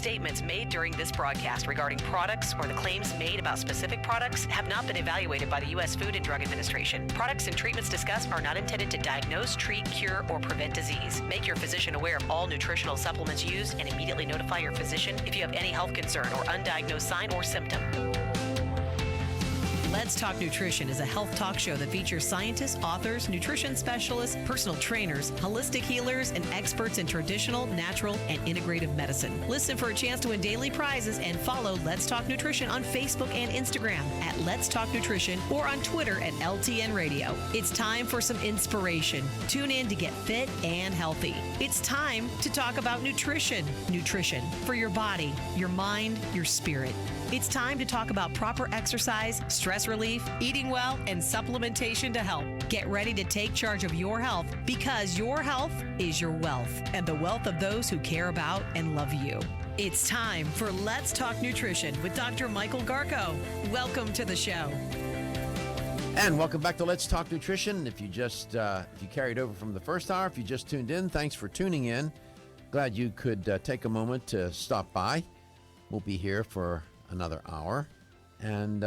statements made during this broadcast regarding products or the claims made about specific products have not been evaluated by the U.S. Food and Drug Administration. Products and treatments discussed are not intended to diagnose, treat, cure, or prevent disease. Make your physician aware of all nutritional supplements used and immediately notify your physician if you have any health concern or undiagnosed sign or symptom. Let's Talk Nutrition is a health talk show that features scientists, authors, nutrition specialists, personal trainers, holistic healers, and experts in traditional, natural, and integrative medicine. Listen for a chance to win daily prizes and follow Let's Talk Nutrition on Facebook and Instagram at Let's Talk Nutrition or on Twitter at LTN Radio. It's time for some inspiration. Tune in to get fit and healthy. It's time to talk about nutrition. Nutrition for your body, your mind, your spirit. It's time to talk about proper exercise, stress relief, eating well, and supplementation to help. Get ready to take charge of your health because your health is your wealth and the wealth of those who care about and love you. It's time for Let's Talk Nutrition with Dr. Michael Garko. Welcome to the show. And welcome back to Let's Talk Nutrition. If you carried over from the first hour, if you just tuned in, thanks for tuning in. Glad you could take a moment to stop by. We'll be here for another hour and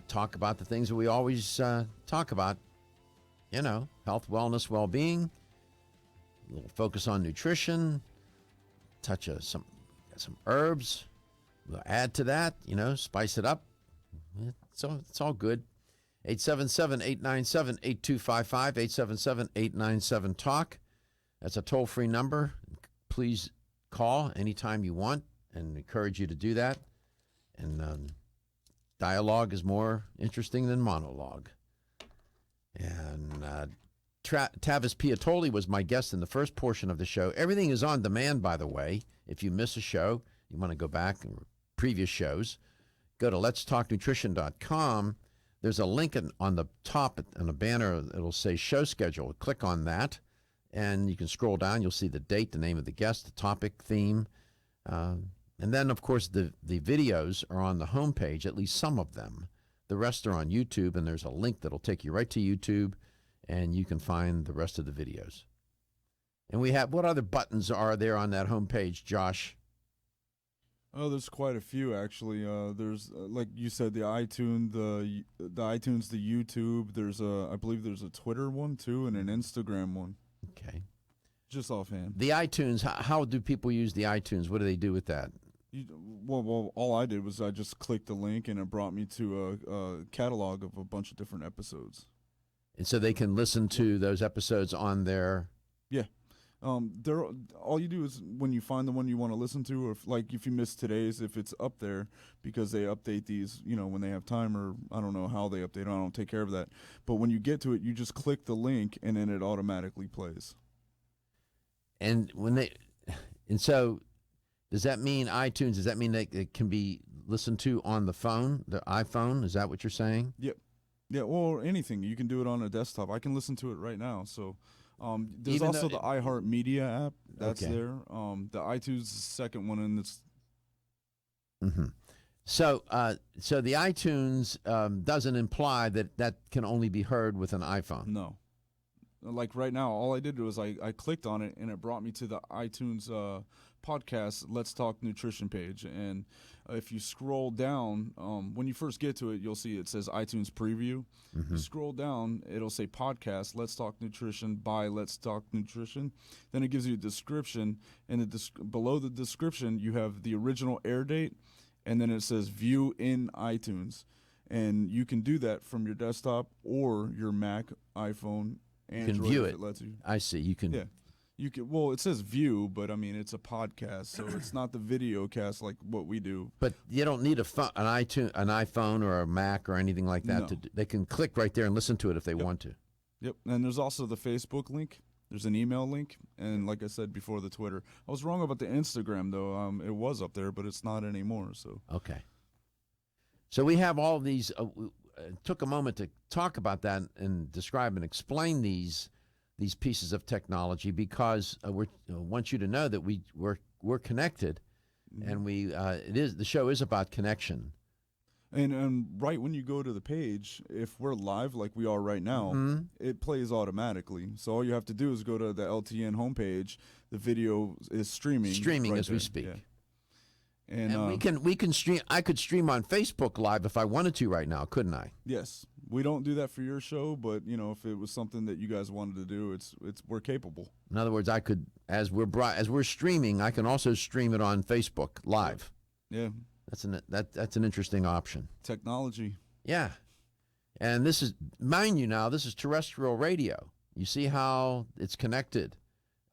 talk about the things that we always talk about, health, wellness, well-being, a little focus on nutrition, touch of some herbs. We'll add to that, spice it up. So it's all good. 877-897-8255, 877-897-TALK. That's a toll-free number. Please call anytime you want and encourage you to do that. And dialogue is more interesting than monologue. And Tavis Piattoly was my guest in the first portion of the show. Everything is on demand, by the way. If you miss a show, you want to go back and previous shows, go to letstalknutrition.com. There's a link on the top on a banner. It'll say show schedule. Click on that, and you can scroll down. You'll see the date, the name of the guest, the topic, theme. And then, of course, the videos are on the homepage, at least some of them. The rest are on YouTube, and there's a link that'll take you right to YouTube, and you can find the rest of the videos. And we have, what other buttons are there on that homepage, Josh? Oh, there's quite a few, actually. There's, like you said, the iTunes, the YouTube. I believe there's a Twitter one, too, and an Instagram one. Okay. Just offhand. The iTunes, how do people use the iTunes? What do they do with that? Well, all I did was I just clicked the link, and it brought me to a catalog of a bunch of different episodes. And so they can listen to those episodes on their... Yeah. All you do is when you find the one you want to listen to, or if you miss today's, if it's up there, because they update these, when they have time, or I don't know how they update it. I don't take care of that. But when you get to it, you just click the link, and then it automatically plays. And so does that mean iTunes, does that mean that it can be listened to on the phone, the iPhone? Is that what you're saying? Yep. Yeah, well, anything. You can do it on a desktop. I can listen to it right now. So there's also the iHeartMedia app. That's there. The iTunes is the second one, and it's... Mm-hmm. So the iTunes doesn't imply that can only be heard with an iPhone? No. Like right now, all I did was I clicked on it, and it brought me to the iTunes podcast Let's Talk Nutrition page. And if you scroll down, when you first get to it, you'll see it says iTunes Preview. Mm-hmm. You scroll down, it'll say podcast Let's Talk Nutrition by Let's Talk Nutrition. Then it gives you a description, and below the description, you have the original air date, and then it says View in iTunes. And you can do that from your desktop or your Mac, iPhone, Android. You can view it. It lets you. I see. You can. Yeah. You can. Well, it says view, but I mean it's a podcast, so it's not the video cast like what we do. But you don't need an iPhone or a Mac or anything like that. No. They can click right there and listen to it if they want to. Yep. And there's also the Facebook link. There's an email link, and like I said before, the Twitter. I was wrong about the Instagram though. It was up there, but it's not anymore. So. Okay. So we have all these. Took a moment to talk about that and describe and explain these pieces of technology because we want you to know that we're connected, and the show is about connection. And right when you go to the page, if we're live like we are right now, it plays automatically. So all you have to do is go to the LTN homepage. The video is streaming right right as there. we speak. Yeah. And we can stream. I could stream on Facebook Live if I wanted to right now, couldn't I? Yes, we don't do that for your show, but if it was something that you guys wanted to do, we're capable. In other words, I could, as we're streaming, I can also stream it on Facebook Live. Yeah, that's an interesting option. Technology. Yeah, and this is, mind you, now this is terrestrial radio. You see how it's connected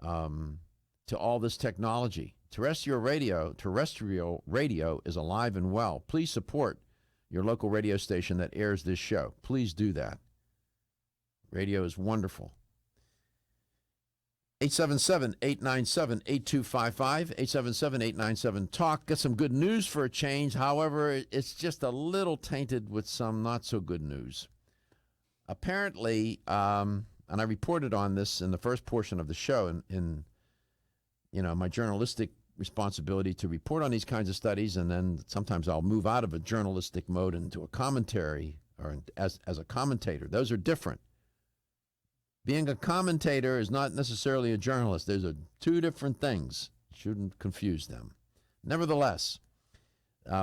to all this technology. Terrestrial radio is alive and well. Please support your local radio station that airs this show. Please do that. Radio is wonderful. 877-897-8255, 877-897-TALK. Got some good news for a change. However, it's just a little tainted with some not so good news. Apparently, and I reported on this in the first portion of the show in my journalistic responsibility to report on these kinds of studies, and then sometimes I'll move out of a journalistic mode into a commentary or as a commentator. Those are different. Being a commentator is not necessarily a journalist. Those are two different things. Shouldn't confuse them. Nevertheless,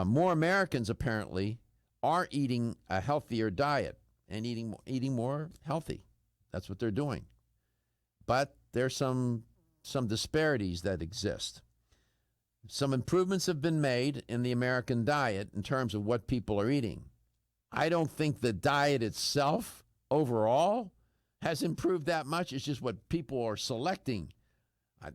more Americans apparently are eating a healthier diet and eating more healthy. That's what they're doing. But there's some disparities that exist. Some improvements have been made in the American diet in terms of what people are eating. I don't think the diet itself overall has improved that much. It's just what people are selecting.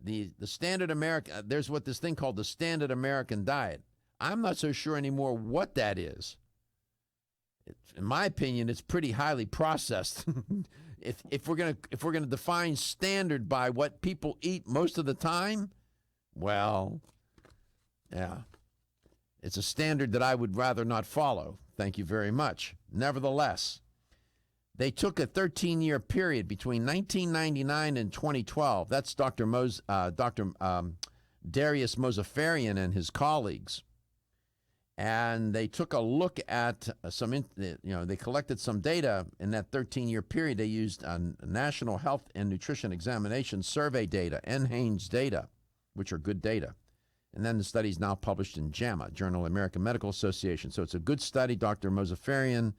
The standard American, there's this thing called the standard American diet. I'm not so sure anymore what that is. In my opinion, it's pretty highly processed. If we're gonna define standard by what people eat most of the time, well, yeah, it's a standard that I would rather not follow. Thank you very much. Nevertheless, they took a 13-year period between 1999 and 2012. That's Dr. Darius Mozaffarian and his colleagues. And they took a look at they collected some data in that 13-year period. They used National Health and Nutrition Examination Survey data, NHANES data, which are good data. And then the study is now published in JAMA, Journal of the American Medical Association. So it's a good study. Dr. Mozaffarian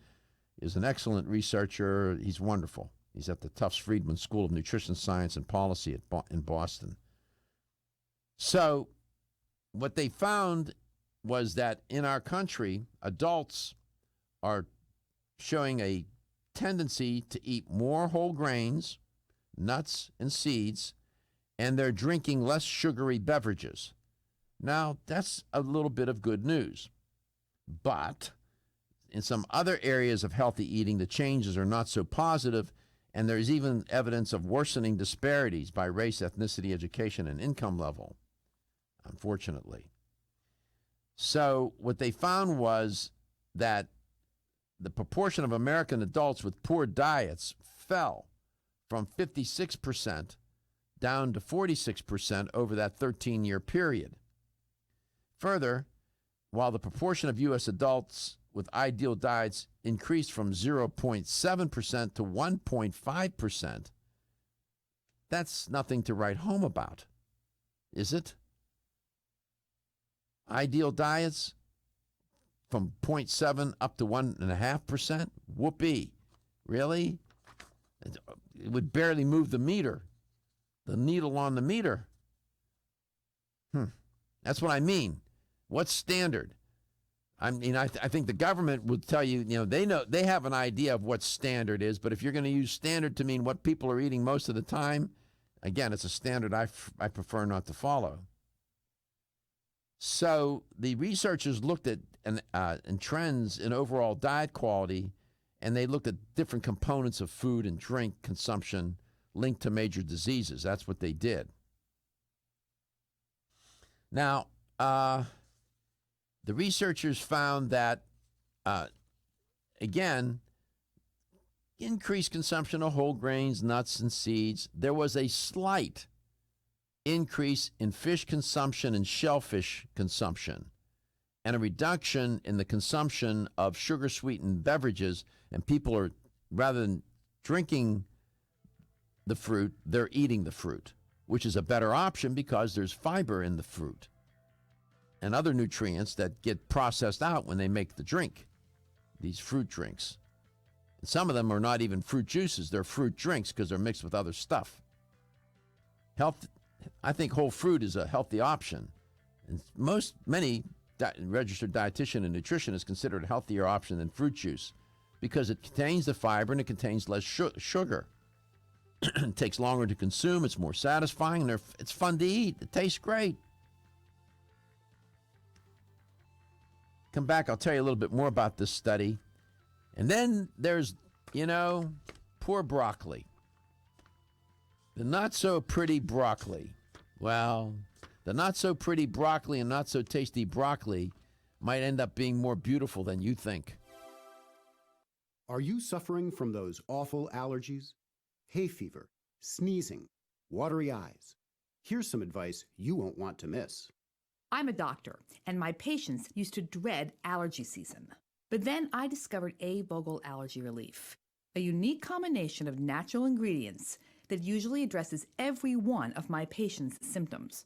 is an excellent researcher. He's wonderful. He's at the Tufts Friedman School of Nutrition Science and Policy in Boston. So what they found was that in our country, adults are showing a tendency to eat more whole grains, nuts, and seeds, and they're drinking less sugary beverages. Now, that's a little bit of good news. But in some other areas of healthy eating, the changes are not so positive, and there's even evidence of worsening disparities by race, ethnicity, education, and income level, unfortunately. So what they found was that the proportion of American adults with poor diets fell from 56% down to 46% over that 13-year period. Further, while the proportion of U.S. adults with ideal diets increased from 0.7% to 1.5%, that's nothing to write home about, is it? Ideal diets from 0.7 up to 1.5%? Whoopee. Really? It would barely move the needle on the meter. That's what I mean. What's standard? I mean, I think the government would tell you, they have an idea of what standard is, but if you're going to use standard to mean what people are eating most of the time, again, it's a standard I prefer not to follow. So the researchers looked at and trends in overall diet quality, and they looked at different components of food and drink consumption linked to major diseases. That's what they did. Now, the researchers found that, again, increased consumption of whole grains, nuts, and seeds. There was a slight increase in fish consumption and shellfish consumption, and a reduction in the consumption of sugar-sweetened beverages. And people are, rather than drinking the fruit, they're eating the fruit, which is a better option because there's fiber in the fruit. and other nutrients that get processed out when they make the drink, these fruit drinks. And some of them are not even fruit juices, they're fruit drinks because they're mixed with other stuff. I think whole fruit is a healthy option. And many registered dietitian and nutritionists consider it a healthier option than fruit juice because it contains the fiber and it contains less sugar. It takes longer to consume, it's more satisfying, and it's fun to eat. It tastes great. Come back, I'll tell you a little bit more about this study. And then there's, poor broccoli. The not so pretty broccoli. Well, the not so pretty broccoli and not so tasty broccoli might end up being more beautiful than you think. Are you suffering from those awful allergies? Hay fever, sneezing, watery eyes. Here's some advice you won't want to miss. I'm a doctor, and my patients used to dread allergy season. But then I discovered A-Vogel Allergy Relief, a unique combination of natural ingredients that usually addresses every one of my patients' symptoms.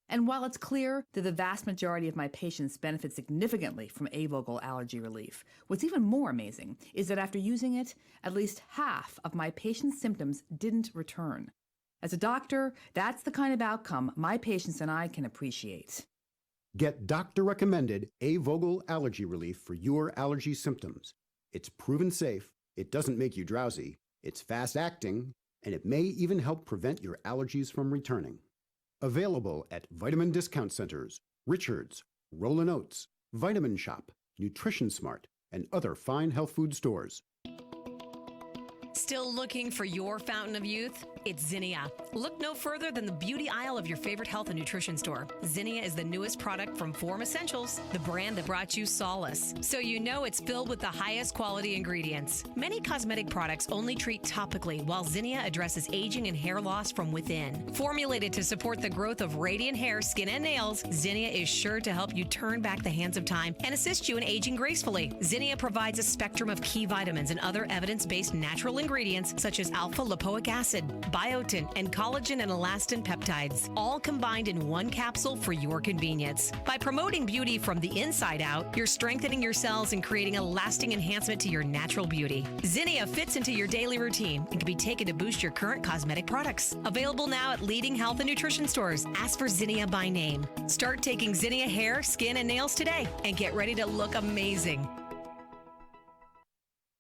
And while it's clear that the vast majority of my patients benefit significantly from A-Vogel Allergy Relief, what's even more amazing is that after using it, at least half of my patients' symptoms didn't return. As a doctor, that's the kind of outcome my patients and I can appreciate. Get doctor-recommended A-Vogel Allergy Relief for your allergy symptoms. It's proven safe, it doesn't make you drowsy, it's fast-acting, and it may even help prevent your allergies from returning. Available at vitamin discount centers, Richards, Rollin' Oats, Vitamin Shop, Nutrition Smart, and other fine health food stores. Still looking for your fountain of youth? It's Zinnia. Look no further than the beauty aisle of your favorite health and nutrition store. Zinnia is the newest product from Form Essentials, the brand that brought you solace. So you know it's filled with the highest quality ingredients. Many cosmetic products only treat topically, while Zinnia addresses aging and hair loss from within. Formulated to support the growth of radiant hair, skin, and nails, Zinnia is sure to help you turn back the hands of time and assist you in aging gracefully. Zinnia provides a spectrum of key vitamins and other evidence-based natural ingredients such as alpha-lipoic acid, biotin, and collagen and elastin peptides, all combined in one capsule for your convenience. By promoting beauty from the inside out, you're strengthening your cells and creating a lasting enhancement to your natural beauty. Zinnia fits into your daily routine and can be taken to boost your current cosmetic products. Available now at leading health and nutrition stores. Ask for Zinnia by name. Start taking Zinnia hair, skin, and nails today and get ready to look amazing.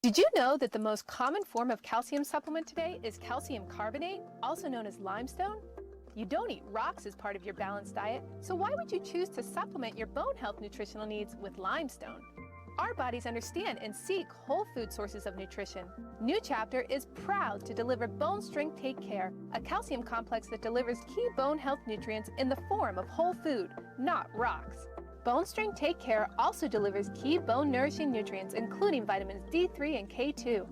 Did you know that the most common form of calcium supplement today is calcium carbonate, also known as limestone? You don't eat rocks as part of your balanced diet, so why would you choose to supplement your bone health nutritional needs with limestone? Our bodies understand and seek whole food sources of nutrition. New Chapter is proud to deliver Bone Strength Take Care, a calcium complex that delivers key bone health nutrients in the form of whole food, not rocks. Bone Strength Take Care also delivers key bone-nourishing nutrients, including vitamins D3 and K2.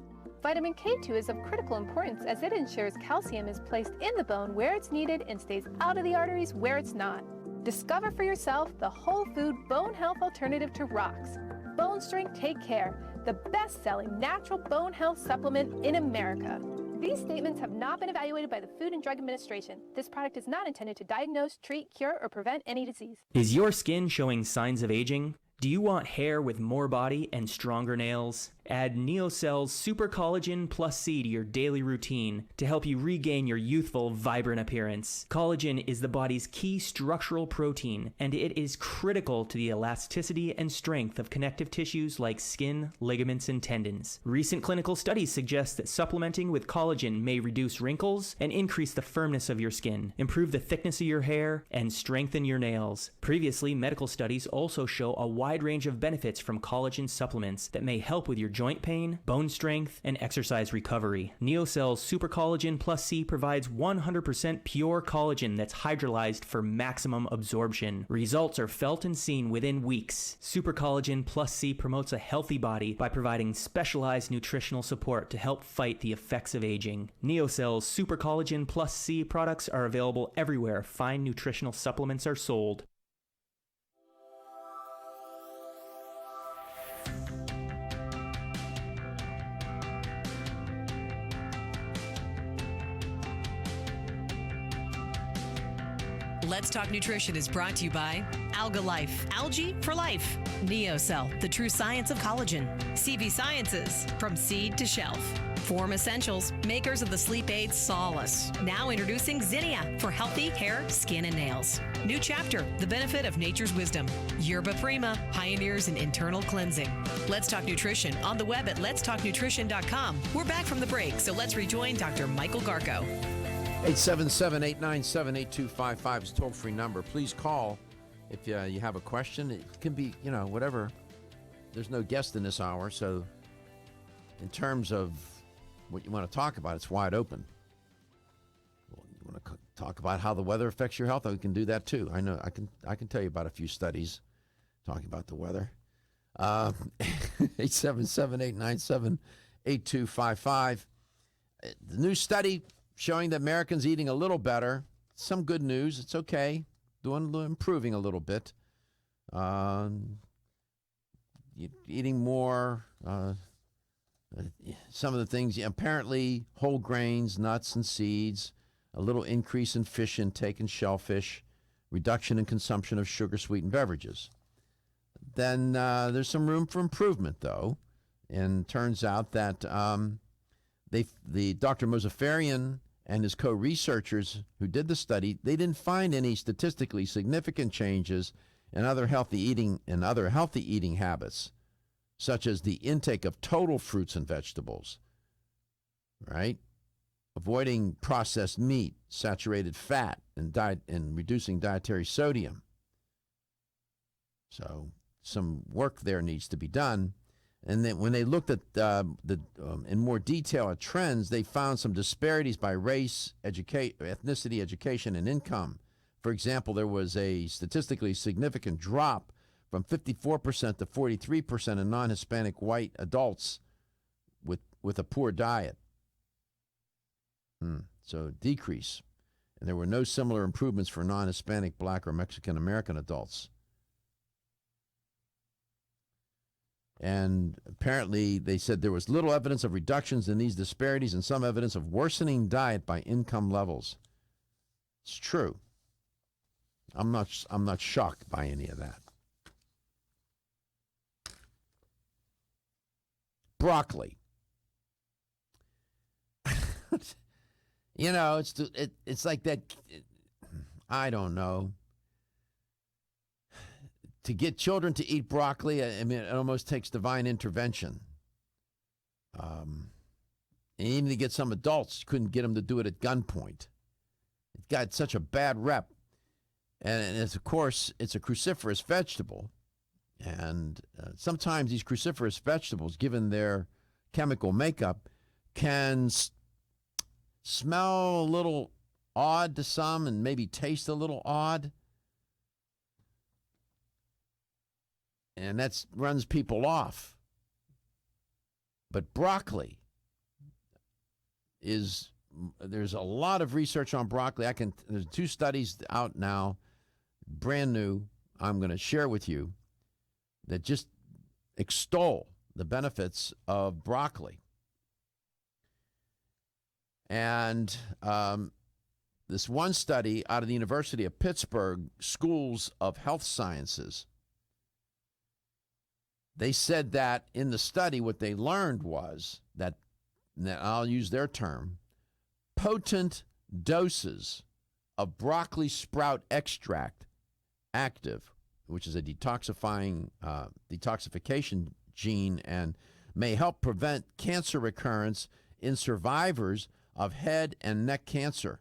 Vitamin K2 is of critical importance as it ensures calcium is placed in the bone where it's needed and stays out of the arteries where it's not. Discover for yourself the whole food bone health alternative to rocks. Bone Strength Take Care, the best-selling natural bone health supplement in America. These statements have not been evaluated by the Food and Drug Administration. This product is not intended to diagnose, treat, cure, or prevent any disease. Is your skin showing signs of aging? Do you want hair with more body and stronger nails? Add NeoCell's Super Collagen Plus C to your daily routine to help you regain your youthful, vibrant appearance. Collagen is the body's key structural protein, and it is critical to the elasticity and strength of connective tissues like skin, ligaments, and tendons. Recent clinical studies suggest that supplementing with collagen may reduce wrinkles and increase the firmness of your skin, improve the thickness of your hair, and strengthen your nails. Previously, medical studies also show a wide range of benefits from collagen supplements that may help with your joint pain, bone strength, and exercise recovery. NeoCell's Super Collagen Plus C provides 100% pure collagen that's hydrolyzed for maximum absorption. Results are felt and seen within weeks. Super Collagen Plus C promotes a healthy body by providing specialized nutritional support to help fight the effects of aging. NeoCell's Super Collagen Plus C products are available everywhere fine nutritional supplements are sold. Let's Talk Nutrition is brought to you by Alga Life, algae for life. NeoCell, the true science of collagen. CV Sciences, from seed to shelf. Form Essentials, makers of the sleep aid Solace. Now introducing Zinnia for healthy hair, skin, and nails. New Chapter, the benefit of nature's wisdom. Yerba Prima, pioneers in internal cleansing. Let's Talk Nutrition on the web at letstalknutrition.com. We're back from the break, so let's rejoin Dr. Michael Garko. 877-897-8255 is a toll-free number. Please call if you have a question. It can be, whatever. There's no guest in this hour, so in terms of what you want to talk about, it's wide open. Well, you want to talk about how the weather affects your health? We can do that too. I know I can tell you about a few studies talking about the weather. 877-897-8255. The new study showing that Americans eating a little better. Some good news. It's okay. Improving a little bit. Eating more. Some of the things, apparently whole grains, nuts and seeds, a little increase in fish intake and shellfish, reduction in consumption of sugar-sweetened beverages. Then there's some room for improvement, though. And turns out that the Dr. Mozafarian and his co-researchers who did the study, they didn't find any statistically significant changes in other healthy eating habits, such as the intake of total fruits and vegetables, right? Avoiding processed meat, saturated fat, and reducing dietary sodium. So some work there needs to be done. And then when they looked at in more detail at trends, they found some disparities by race, ethnicity, education, and income. For example, there was a statistically significant drop from 54% to 43% in non-Hispanic white adults with a poor diet. So decrease. And there were no similar improvements for non-Hispanic, Black, or Mexican American adults. And apparently they said there was little evidence of reductions in these disparities and some evidence of worsening diet by income levels. It's true. I'm not shocked by any of that. Broccoli. It's like that. I don't know. To get children to eat broccoli, I mean, it almost takes divine intervention. And even to get some adults, you couldn't get them to do it at gunpoint. It got such a bad rep. And it's, of course, it's a cruciferous vegetable. And sometimes these cruciferous vegetables, given their chemical makeup, can smell a little odd to some and maybe taste a little odd. And that runs people off. But broccoli there's a lot of research on broccoli. There's 2 studies out now, brand new, I'm going to share with you, that just extol the benefits of broccoli. And this one study out of the University of Pittsburgh Schools of Health Sciences, they said that in the study, what they learned was that I'll use their term, potent doses of broccoli sprout extract active, which is a detoxification gene and may help prevent cancer recurrence in survivors of head and neck cancer.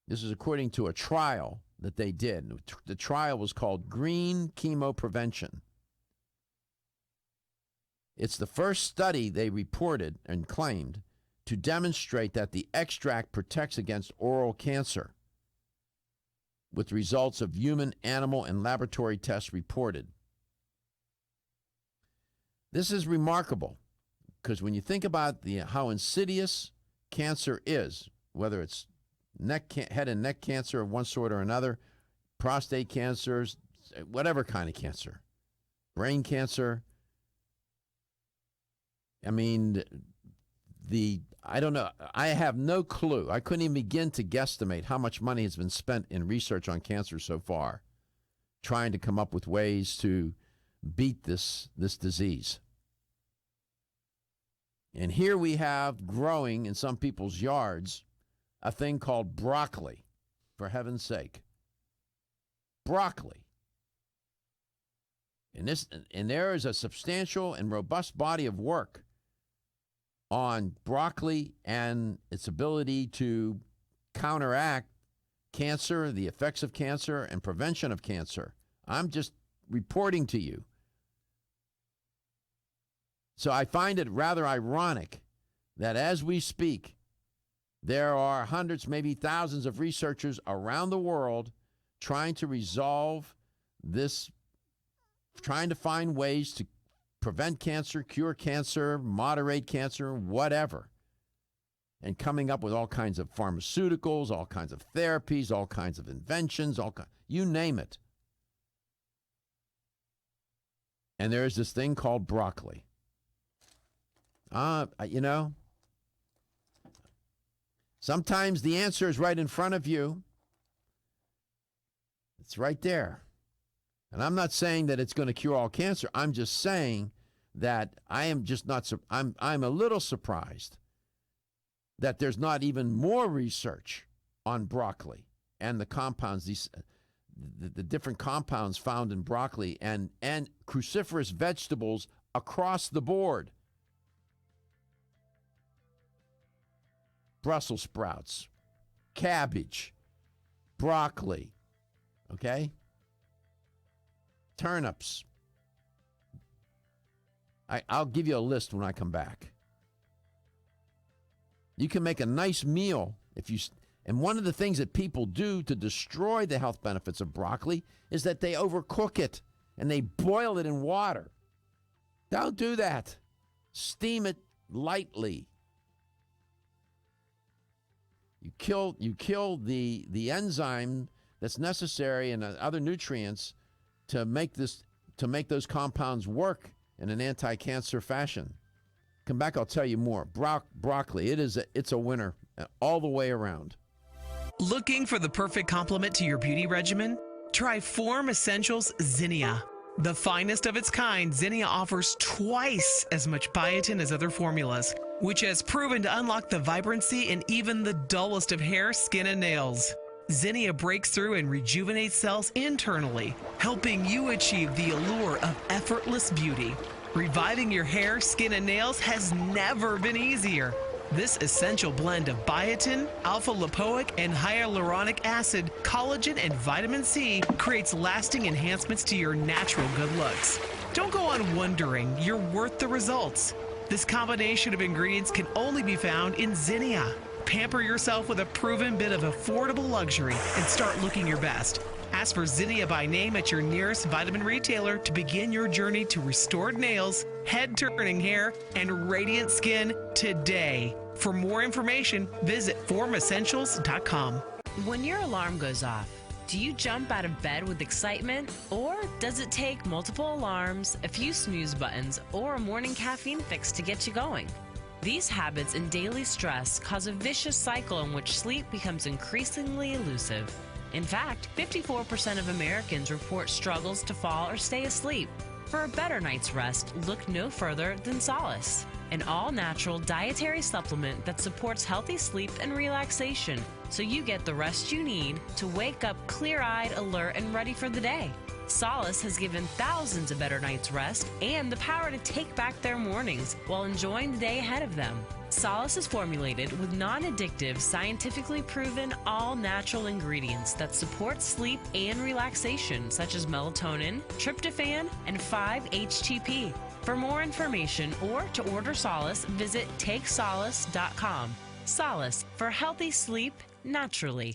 This is according to a trial that they did. The trial was called Green Chemo Prevention. It's the first study they reported and claimed to demonstrate that the extract protects against oral cancer, with results of human, animal, and laboratory tests reported. This is remarkable because when you think about how insidious cancer is, whether it's head and neck cancer of one sort or another, prostate cancers, whatever kind of cancer, brain cancer. I mean, the I don't know. I have no clue. I couldn't even begin to guesstimate how much money has been spent in research on cancer so far, trying to come up with ways to beat this disease. And here we have growing in some people's yards a thing called broccoli, for heaven's sake. Broccoli. And there is a substantial and robust body of work on broccoli and its ability to counteract cancer, the effects of cancer, and prevention of cancer. I'm just reporting to you. So I find it rather ironic that as we speak, there are hundreds, maybe thousands of researchers around the world trying to resolve this, trying to find ways to prevent cancer, cure cancer, moderate cancer, whatever, and coming up with all kinds of pharmaceuticals, all kinds of therapies, all kinds of inventions, you name it. And there's this thing called broccoli. Sometimes the answer is right in front of you. It's right there. And I'm not saying that it's going to cure all cancer. I'm just saying that I am just not, I'm a little surprised that there's not even more research on broccoli and the compounds, the different compounds found in broccoli and cruciferous vegetables across the board. Brussels sprouts, cabbage, broccoli, okay? Turnips. I'll give you a list when I come back. You can make a nice meal and one of the things that people do to destroy the health benefits of broccoli is that they overcook it and they boil it in water. Don't do that. Steam it lightly. You kill the enzyme that's necessary and other nutrients to make those compounds work in an anti-cancer fashion. Come back, I'll tell you more. Broccoli, it's a winner all the way around. Looking for the perfect complement to your beauty regimen? Try Form Essentials Zinnia. The finest of its kind, Zinnia offers twice as much biotin as other formulas, which has proven to unlock the vibrancy in even the dullest of hair, skin, and nails. Zinnia breaks through and rejuvenates cells internally, helping you achieve the allure of effortless beauty. Reviving your hair, skin, and nails has never been easier. This essential blend of biotin, alpha-lipoic, and hyaluronic acid, collagen, and vitamin C creates lasting enhancements to your natural good looks. Don't go on wondering, you're worth the results. This combination of ingredients can only be found in Zinnia. Pamper yourself with a proven bit of affordable luxury and start looking your best. Ask for Zinnia by name at your nearest vitamin retailer to begin your journey to restored nails, head-turning hair, and radiant skin today. For more information, visit formessentials.com. When your alarm goes off, do you jump out of bed with excitement? Or does it take multiple alarms, a few snooze buttons, or a morning caffeine fix to get you going? These habits and daily stress cause a vicious cycle in which sleep becomes increasingly elusive. In fact, 54% of Americans report struggles to fall or stay asleep. For a better night's rest, look no further than Solace, an all-natural dietary supplement that supports healthy sleep and relaxation, so you get the rest you need to wake up clear-eyed, alert, and ready for the day. Solace has given thousands a better night's rest and the power to take back their mornings while enjoying the day ahead of them. Solace is formulated with non-addictive, scientifically proven, all-natural ingredients that support sleep and relaxation, such as melatonin, tryptophan, and 5-HTP. For more information or to order Solace, visit takesolace.com. Solace, for healthy sleep naturally.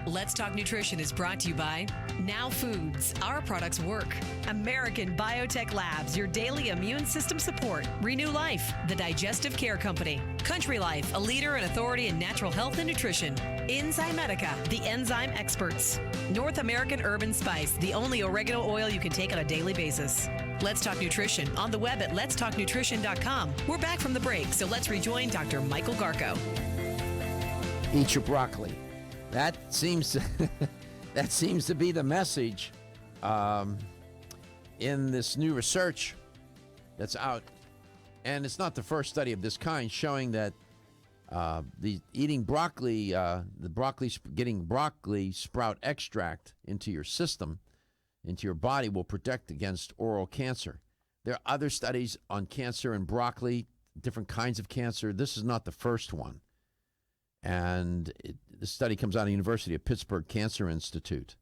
Let's Talk Nutrition is brought to you by Now Foods. Our products work. American Biotech Labs, your daily immune system support. Renew Life, the digestive care company. Country Life, a leader and authority in natural health and nutrition. Enzymedica, the enzyme experts. North American Urban Spice, the only oregano oil you can take on a daily basis. Let's Talk Nutrition on the web at letstalknutrition.com. We're back from the break, so let's rejoin Dr. Michael Garko. Eat your broccoli. That seems to be the message in this new research that's out, and it's not the first study of this kind showing that eating broccoli, getting broccoli sprout extract into your system, into your body, will protect against oral cancer. There are other studies on cancer and broccoli, different kinds of cancer. This is not the first one. And the study comes out of the University of Pittsburgh Cancer Institute.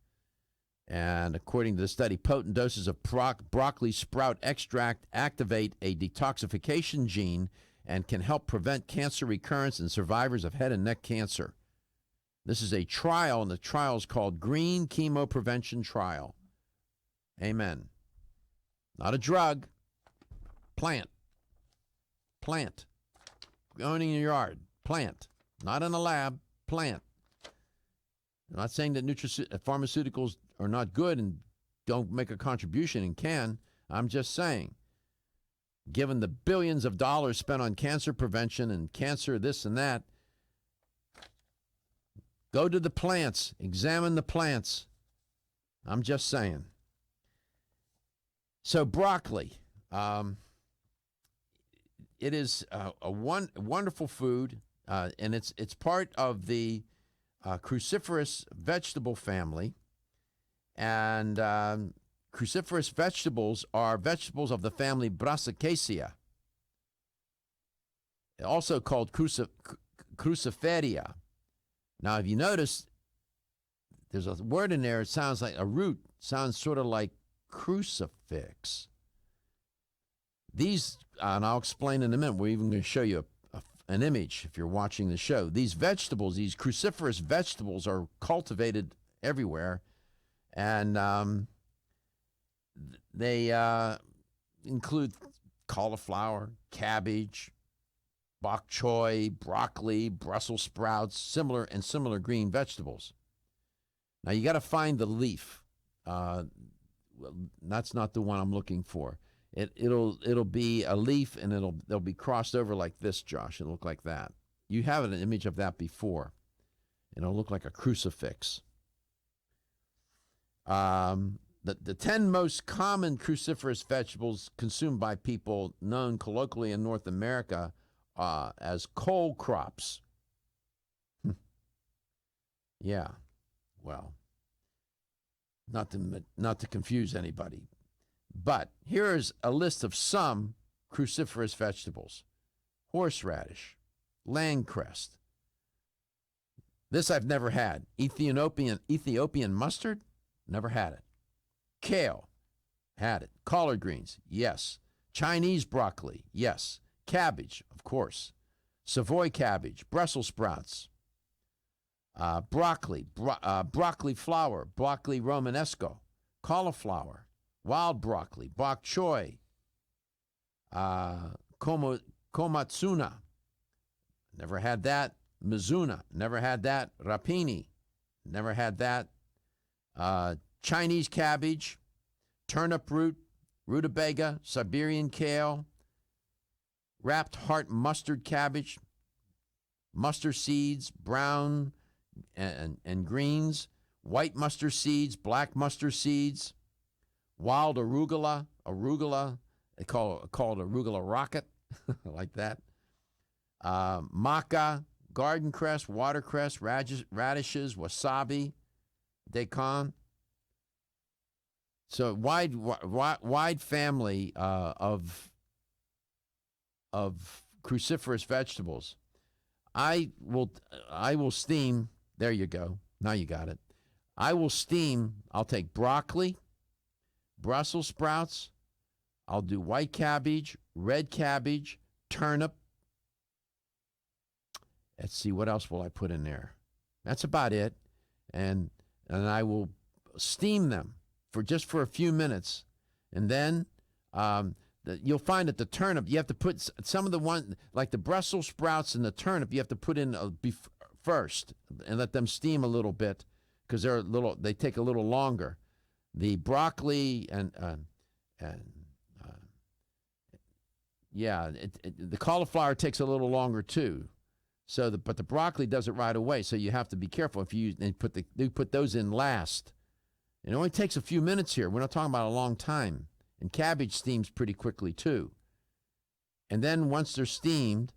And according to the study, potent doses of broccoli sprout extract activate a detoxification gene and can help prevent cancer recurrence in survivors of head and neck cancer. This is a trial, and the trial is called Green Chemo Prevention Trial. Amen. Not a drug. Plant. Growing in your yard. Plant. Not in a lab. Plant. I'm not saying that pharmaceuticals are not good and don't make a contribution and can. I'm just saying, given the billions of dollars spent on cancer prevention and cancer this and that, go to the plants. Examine the plants. I'm just saying. So broccoli, it is a wonderful food, and it's part of the cruciferous vegetable family. And cruciferous vegetables are vegetables of the family Brassicaceae, also called cruciferia. Now, if you notice, there's a word in there, it sounds like a root, sounds sort of like crucifix. These, and I'll explain in a minute, we're even going to show you an image if you're watching the show. These vegetables, these cruciferous vegetables, are cultivated everywhere, and they include cauliflower, cabbage, bok choy, broccoli, Brussels sprouts, similar green vegetables. Now you got to find the leaf. That's not the one I'm looking for. It'll be a leaf, and they'll be crossed over like this, Josh. It'll look like that. You have an image of that before. It'll look like a crucifix. The 10 most common cruciferous vegetables consumed by people, known colloquially in North America as cole crops. Yeah, well, not to confuse anybody. But here's a list of some cruciferous vegetables. Horseradish, landcress. This I've never had. Ethiopian mustard, never had it. Kale, had it. Collard greens, yes. Chinese broccoli, yes. Cabbage, of course. Savoy cabbage, Brussels sprouts. Broccoli, broccoli flower, broccoli romanesco, cauliflower, wild broccoli, bok choy, komatsuna, never had that. Mizuna, never had that. Rapini, never had that. Chinese cabbage, turnip root, rutabaga, Siberian kale, wrapped heart mustard cabbage, mustard seeds, brown and greens, white mustard seeds, black mustard seeds, wild arugula, they call it arugula rocket, like that. Maca, garden cress, watercress, radishes, wasabi, daikon. So wide family of cruciferous vegetables. I will steam. There you go. Now you got it. I will steam. I'll take broccoli, Brussels sprouts. I'll do white cabbage, red cabbage, turnip. Let's see, what else will I put in there? That's about it. and I will steam them for a few minutes, and then you'll find that the turnip, you have to put some of the one, like the Brussels sprouts and the turnip, you have to put in first and let them steam a little bit because they take a little longer. The broccoli the cauliflower takes a little longer too. But the broccoli does it right away, so you have to be careful if you put those in last. It only takes a few minutes here. We're not talking about a long time. And cabbage steams pretty quickly too. And then once they're steamed,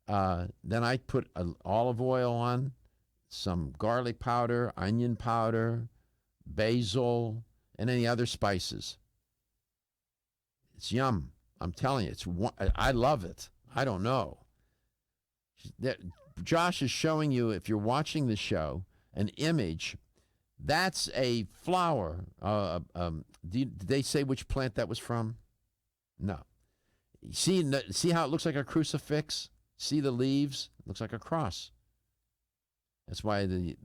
then I put olive oil on, some garlic powder, onion powder, basil, and any other spices. It's yum. I'm telling you, I love it. I don't know. Josh is showing you, if you're watching the show, an image. That's a flower. Did they say which plant that was from? No. See how it looks like a crucifix? See the leaves? It looks like a cross. That's why the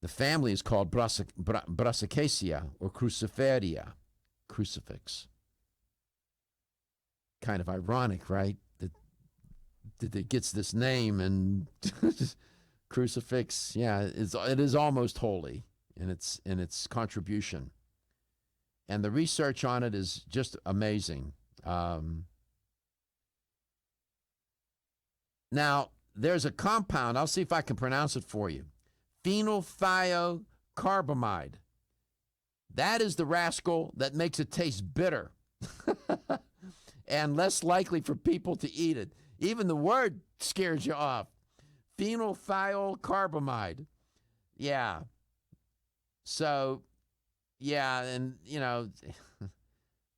family is called Brassicaceae or Cruciferia, crucifix. Kind of ironic, right? That it gets this name, and crucifix, yeah, it is almost holy in its contribution. And the research on it is just amazing. Now, there's a compound, I'll see if I can pronounce it for you. Phenylthiocarbamide. That is the rascal that makes it taste bitter and less likely for people to eat it. Even the word scares you off. Phenylthiocarbamide. Yeah. So, yeah, and,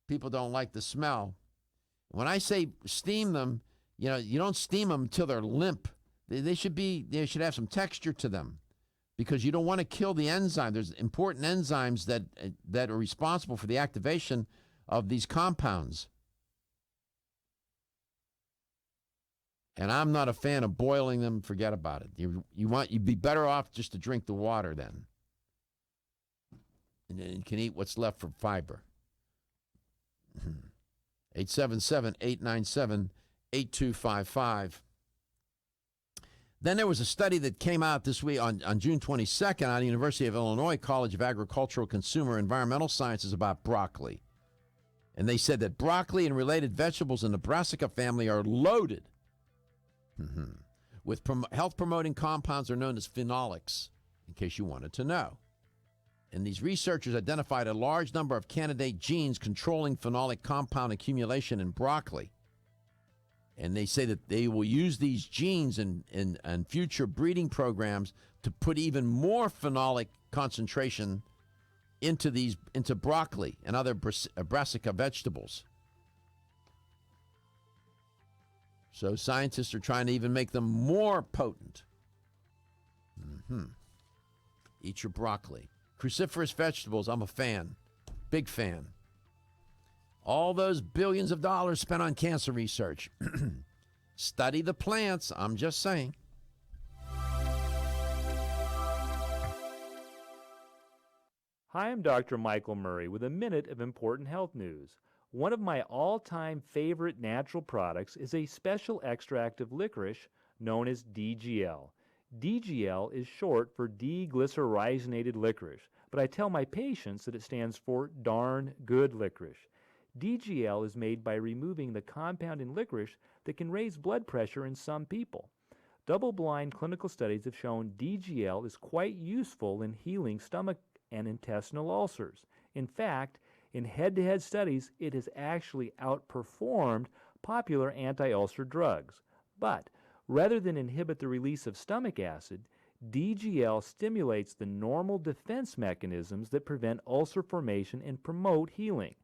people don't like the smell. When I say steam them, you don't steam them until they're limp. They should have some texture to them because you don't want to kill the enzyme. There's important enzymes that are responsible for the activation of these compounds. And I'm not a fan of boiling them. Forget about it. You'd be better off just to drink the water then. And then you can eat what's left for fiber. 877-897-8255. Then there was a study that came out this week on June 22nd out of the University of Illinois College of Agricultural, Consumer, Environmental Sciences about broccoli. And they said that broccoli and related vegetables in the Brassica family are loaded with health-promoting compounds are known as phenolics, in case you wanted to know. And these researchers identified a large number of candidate genes controlling phenolic compound accumulation in broccoli. And they say that they will use these genes in future breeding programs to put even more phenolic concentration into broccoli and other brassica vegetables. So scientists are trying to even make them more potent. Eat your broccoli. Cruciferous vegetables, I'm a fan. Big fan. All those billions of dollars spent on cancer research. Study the plants, I'm just saying. Hi, I'm Dr. Michael Murray with a minute of important health news. One of my all-time favorite natural products is a special extract of licorice known as DGL. DGL is short for deglycyrrhizated licorice, but I tell my patients that it stands for darn good licorice. DGL is made by removing the compound in licorice that can raise blood pressure in some people. Double-blind clinical studies have shown DGL is quite useful in healing stomach and intestinal ulcers. In fact, in head-to-head studies, it has actually outperformed popular anti-ulcer drugs. But rather than inhibit the release of stomach acid, DGL stimulates the normal defense mechanisms that prevent ulcer formation and promote healing.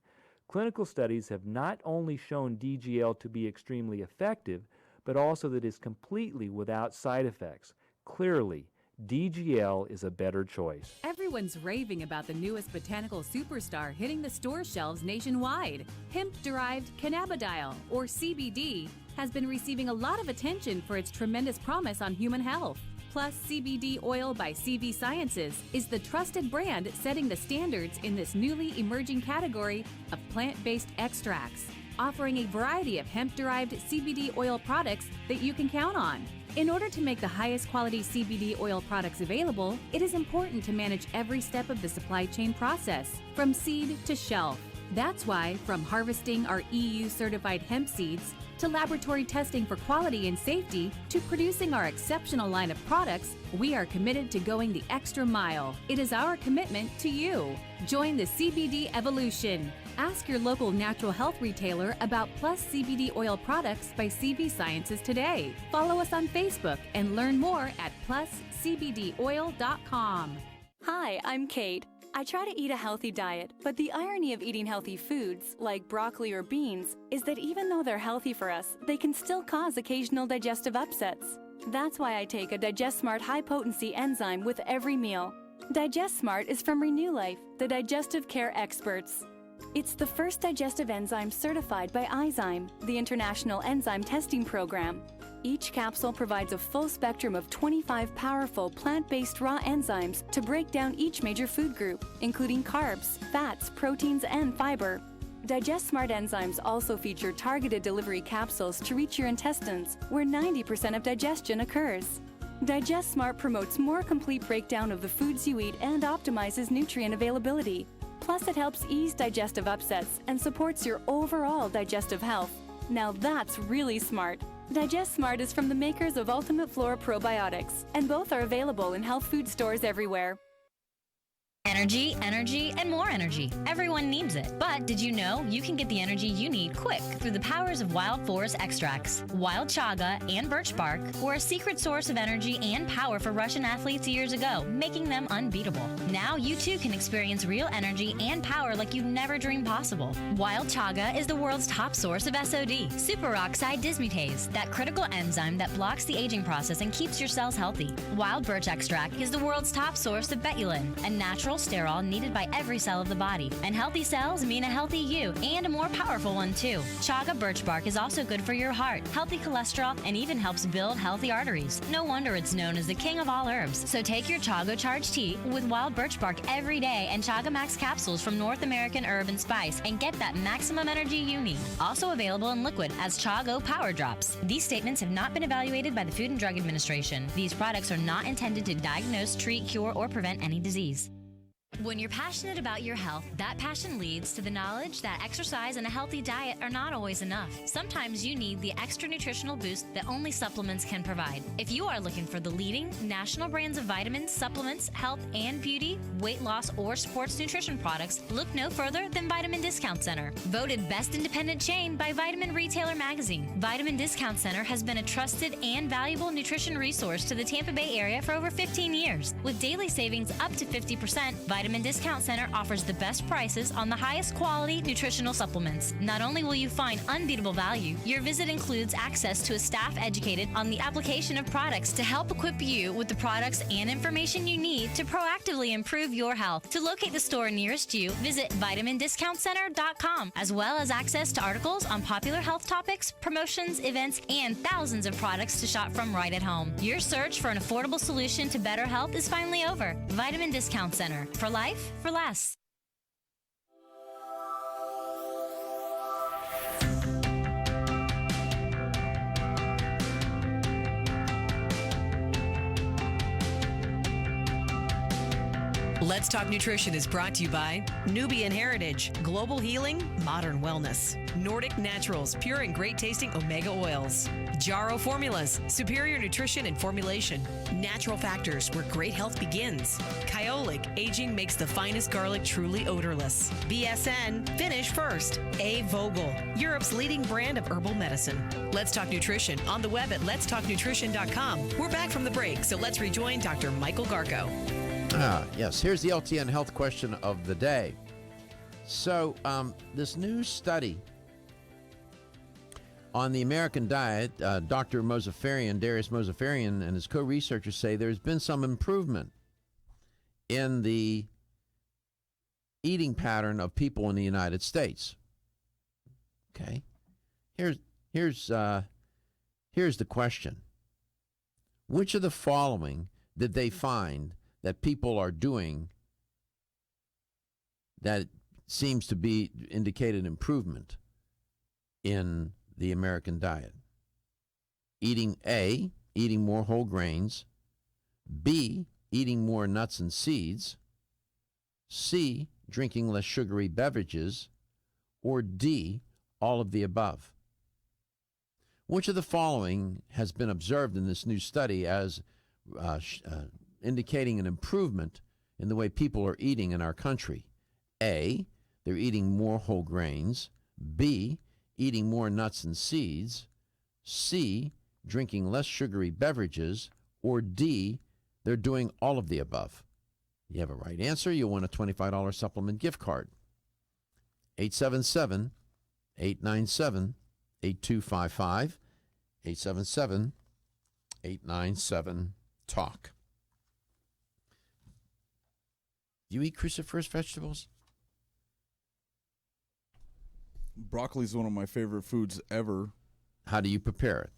Clinical studies have not only shown DGL to be extremely effective, but also that it is completely without side effects. Clearly, DGL is a better choice. Everyone's raving about the newest botanical superstar hitting the store shelves nationwide. Hemp-derived cannabidiol, or CBD, has been receiving a lot of attention for its tremendous promise on human health. Plus CBD Oil by CV Sciences is the trusted brand setting the standards in this newly emerging category of plant-based extracts, offering a variety of hemp-derived CBD oil products that you can count on. In order to make the highest quality CBD oil products available, it is important to manage every step of the supply chain process, from seed to shelf. That's why, from harvesting our EU-certified hemp seeds, to laboratory testing for quality and safety, to producing our exceptional line of products, we are committed to going the extra mile. It is our commitment to you. Join the CBD evolution. Ask your local natural health retailer about Plus CBD oil products by CV Sciences today. Follow us on Facebook and learn more at pluscbdoil.com. Hi, I'm Kate. I try to eat a healthy diet, but the irony of eating healthy foods, like broccoli or beans, is that even though they're healthy for us, they can still cause occasional digestive upsets. That's why I take a Digest Smart high-potency enzyme with every meal. Digest Smart is from Renew Life, the digestive care experts. It's the first digestive enzyme certified by Izyme, the International Enzyme Testing Program. Each capsule provides a full spectrum of 25 powerful plant-based raw enzymes to break down each major food group, including carbs, fats, proteins, and fiber. Digest Smart enzymes also feature targeted delivery capsules to reach your intestines, where 90% of digestion occurs. Digest Smart promotes more complete breakdown of the foods you eat and optimizes nutrient availability. Plus, it helps ease digestive upsets and supports your overall digestive health. Now that's really smart. Digest Smart is from the makers of Ultimate Flora Probiotics, and both are available in health food stores everywhere. Energy, energy, and more energy. Everyone needs it. But did you know you can get the energy you need quick through the powers of wild forest extracts? Wild chaga and birch bark were a secret source of energy and power for Russian athletes years ago, making them unbeatable. Now you too can experience real energy and power like you've never dreamed possible. Wild chaga is the world's top source of SOD, superoxide dismutase, that critical enzyme that blocks the aging process and keeps your cells healthy. Wild birch extract is the world's top source of betulin, a natural sterol needed by every cell of the body. And healthy cells mean a healthy you, and a more powerful one too. Chaga birch bark is also good for your heart, healthy cholesterol, and even helps build healthy arteries. No wonder it's known as the king of all herbs. So take your Chaga Charge tea with wild birch bark every day and Chaga Max capsules from North American Herb and Spice and get that maximum energy you need. Also available in liquid as Chago Power Drops. These statements have not been evaluated by the Food and Drug Administration. These products are not intended to diagnose, treat, cure, or prevent any disease. When you're passionate about your health, that passion leads to the knowledge that exercise and a healthy diet are not always enough. Sometimes you need the extra nutritional boost that only supplements can provide. If you are looking for the leading national brands of vitamins, supplements, health and beauty, weight loss, or sports nutrition products, look no further than Vitamin Discount Center. Voted best independent chain by Vitamin Retailer Magazine, Vitamin Discount Center has been a trusted and valuable nutrition resource to the Tampa Bay area for over 15 years. With daily savings up to 50%, Vitamin Discount Center offers the best prices on the highest quality nutritional supplements. Not only will you find unbeatable value, your visit includes access to a staff educated on the application of products to help equip you with the products and information you need to proactively improve your health. To locate the store nearest you, visit vitamindiscountcenter.com, as well as access to articles on popular health topics, promotions, events, and thousands of products to shop from right at home. Your search for an affordable solution to better health is finally over. Vitamin Discount Center. For life, for less. Let's Talk Nutrition is brought to you by Nubian Heritage, Global Healing, Modern Wellness, Nordic Naturals, pure and great tasting omega oils, Jarrow Formulas, superior nutrition and formulation, Natural Factors, where great health begins, Kyolic, aging makes the finest garlic truly odorless, BSN, finish first, A. Vogel, Europe's leading brand of herbal medicine. Let's Talk Nutrition on the web at letstalknutrition.com. We're back from the break, so let's rejoin Dr. Michael Garko. Yes, here's the LTN health question of the day. So, this new study on the American diet, Dr. Mozaffarian, Darius Mozaffarian, and his co-researchers say there's been some improvement in the eating pattern of people in the United States. Okay, here's the question: Which of the following did they find that people are doing that seems to be indicated improvement in the American diet? A, eating more whole grains. B, eating more nuts and seeds. C, drinking less sugary beverages. Or D, all of the above? Which of the following has been observed in this new study as indicating an improvement in the way people are eating in our country? A, they're eating more whole grains. B, eating more nuts and seeds. C, drinking less sugary beverages. Or D, they're doing all of the above. You have a right answer, you'll win a $25 supplement gift card. 877-897-8255. 877-897-TALK. Do you eat cruciferous vegetables? Broccoli is one of my favorite foods ever. How do you prepare it?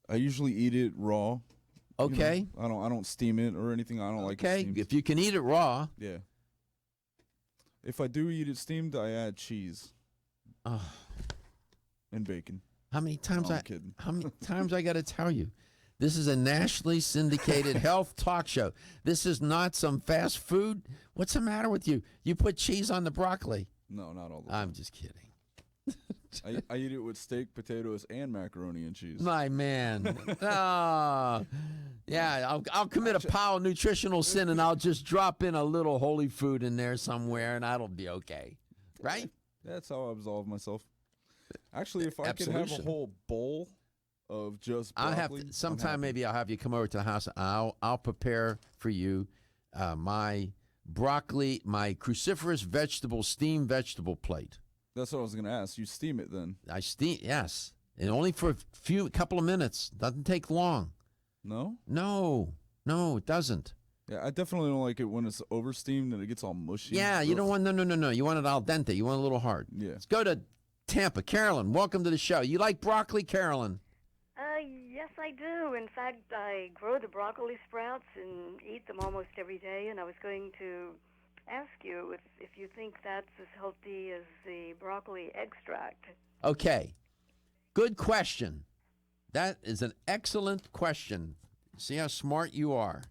I usually eat it raw. Okay. You know, I don't steam it or anything. I don't like it steamed. If you can eat it raw. Yeah. If I do eat it steamed, I add cheese. And bacon. How many times I'm kidding. How many times I got to tell you? This is a nationally syndicated health talk show. This is not some fast food. What's the matter with you? You put cheese on the broccoli. No, not all the time. I'm just kidding. I eat it with steak, potatoes, and macaroni and cheese. My man. Oh, yeah, I'll commit a foul nutritional sin and I'll just drop in a little holy food in there somewhere and that'll be okay. Right? That's how I absolve myself. Actually, if I could have a whole bowl of just broccoli, sometime maybe I'll have you come over to the house. I'll prepare for you my broccoli, my cruciferous vegetable, steamed vegetable plate. That's what I was going to ask. You steam it then? I steam, yes. And only for a couple of minutes. Doesn't take long. No? No, it doesn't. Yeah, I definitely don't like it when it's over steamed and it gets all mushy. Yeah, you don't want, no. You want it al dente. You want it a little hard. Yeah. Let's go to Tampa. Carolyn, welcome to the show. You like broccoli, Carolyn? Yes, I do. In fact, I grow the broccoli sprouts and eat them almost every day, and I was going to ask you if you think that's as healthy as the broccoli extract. Okay. Good question. That is an excellent question. See how smart you are.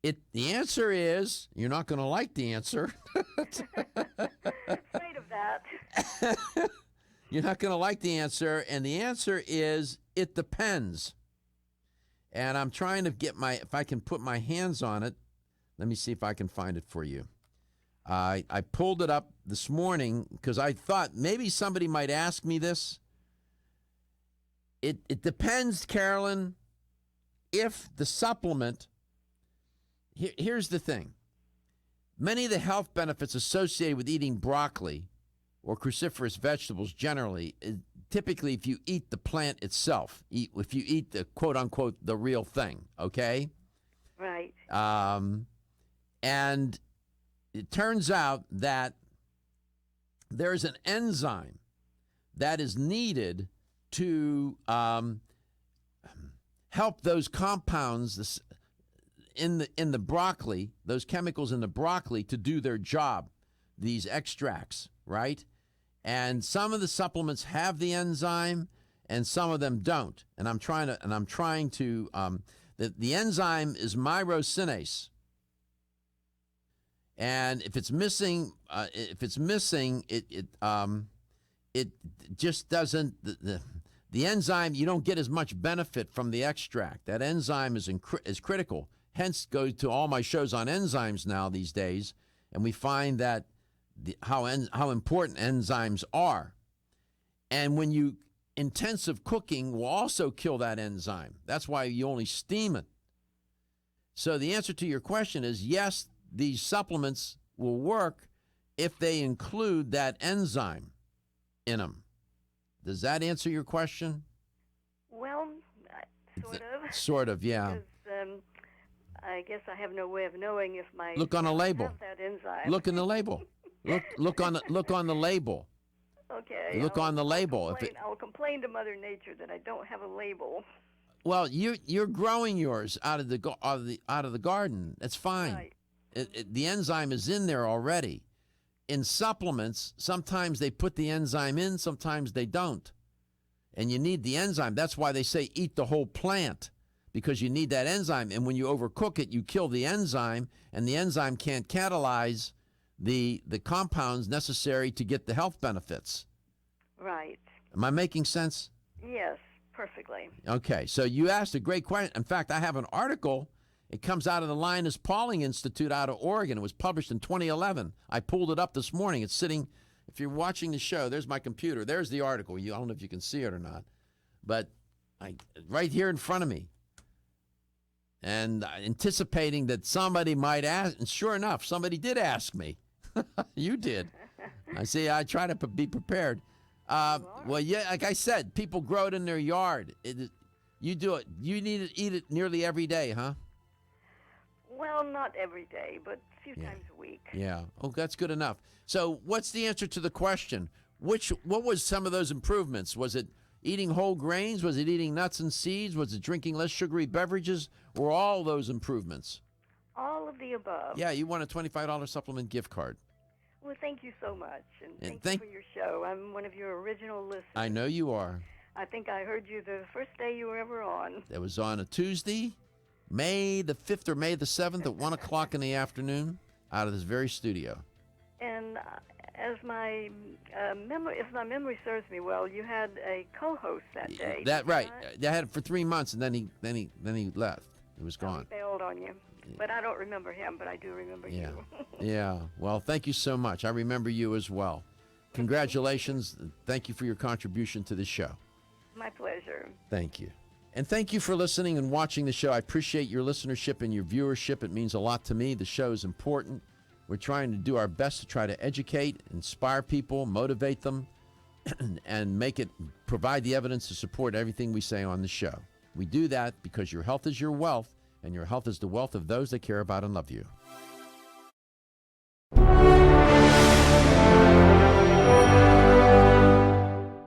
The answer is, you're not going to like the answer. Afraid of that. You're not going to like the answer, and the answer is, it depends. And I'm trying to get if I can put my hands on it. Let me see if I can find it for you. I pulled it up this morning because I thought maybe somebody might ask me this. It depends, Carolyn, if the supplement, here's the thing. Many of the health benefits associated with eating broccoli or cruciferous vegetables generally, typically if you eat the plant itself, if you eat the quote-unquote the real thing, okay? Right. And it turns out that there's an enzyme that is needed to help those compounds in the broccoli, those chemicals in the broccoli, to do their job, these extracts, right? And some of the supplements have the enzyme and some of them don't. And I'm trying to the enzyme is myrosinase. And if it's missing, it just doesn't, the enzyme, you don't get as much benefit from the extract. That enzyme is critical. Hence, go to all my shows on enzymes now these days, and we find that how important enzymes are. And when you, intensive cooking will also kill that enzyme. That's why you only steam it. So the answer to your question is yes, these supplements will work if they include that enzyme in them. Does that answer your question? Well, sort of. Sort of, yeah. Because I guess I have no way of knowing if my look on a label. Have that enzyme. Look in the label. Look on the label. Okay. Look on the label. I'll complain to Mother Nature that I don't have a label. Well, you're growing yours out of the garden. That's fine. Right. The enzyme is in there already. In supplements, sometimes they put the enzyme in, sometimes they don't. And you need the enzyme. That's why they say eat the whole plant, because you need that enzyme. And when you overcook it, you kill the enzyme, and the enzyme can't catalyze the compounds necessary to get the health benefits. Right. Am I making sense? Yes, perfectly. Okay, so you asked a great question. In fact, I have an article. It comes out of the Linus Pauling Institute out of Oregon. It was published in 2011. I pulled it up this morning. It's sitting, if you're watching the show, there's my computer. There's the article. I don't know if you can see it or not. But right here in front of me. And anticipating that somebody might ask, and sure enough, somebody did ask me. You did. I try to be prepared. Well, yeah, like I said, people grow it in their yard. You do it. You need to eat it nearly every day, huh? Well, not every day, but a few times a week. Yeah. Oh, that's good enough. So what's the answer to the question? What was some of those improvements? Was it eating whole grains? Was it eating nuts and seeds? Was it drinking less sugary beverages? Or all those improvements? All of the above. Yeah, you won a $25 supplement gift card. Well, thank you so much, and thank you for your show. I'm one of your original listeners. I know you are. I think I heard you the first day you were ever on. It was on a Tuesday, May the 5th or May the 7th at 1 o'clock in the afternoon out of this very studio. And as my if my memory serves me well, you had a co-host that day. That right. I had it for 3 months, and then he left. He was gone. He bailed on you. But I don't remember him, but I do remember you. Yeah. Well, thank you so much. I remember you as well. Congratulations. Thank you for your contribution to the show. My pleasure. Thank you. And thank you for listening and watching the show. I appreciate your listenership and your viewership. It means a lot to me. The show is important. We're trying to do our best to try to educate, inspire people, motivate them, and provide the evidence to support everything we say on the show. We do that because your health is your wealth, and your health is the wealth of those that care about and love you.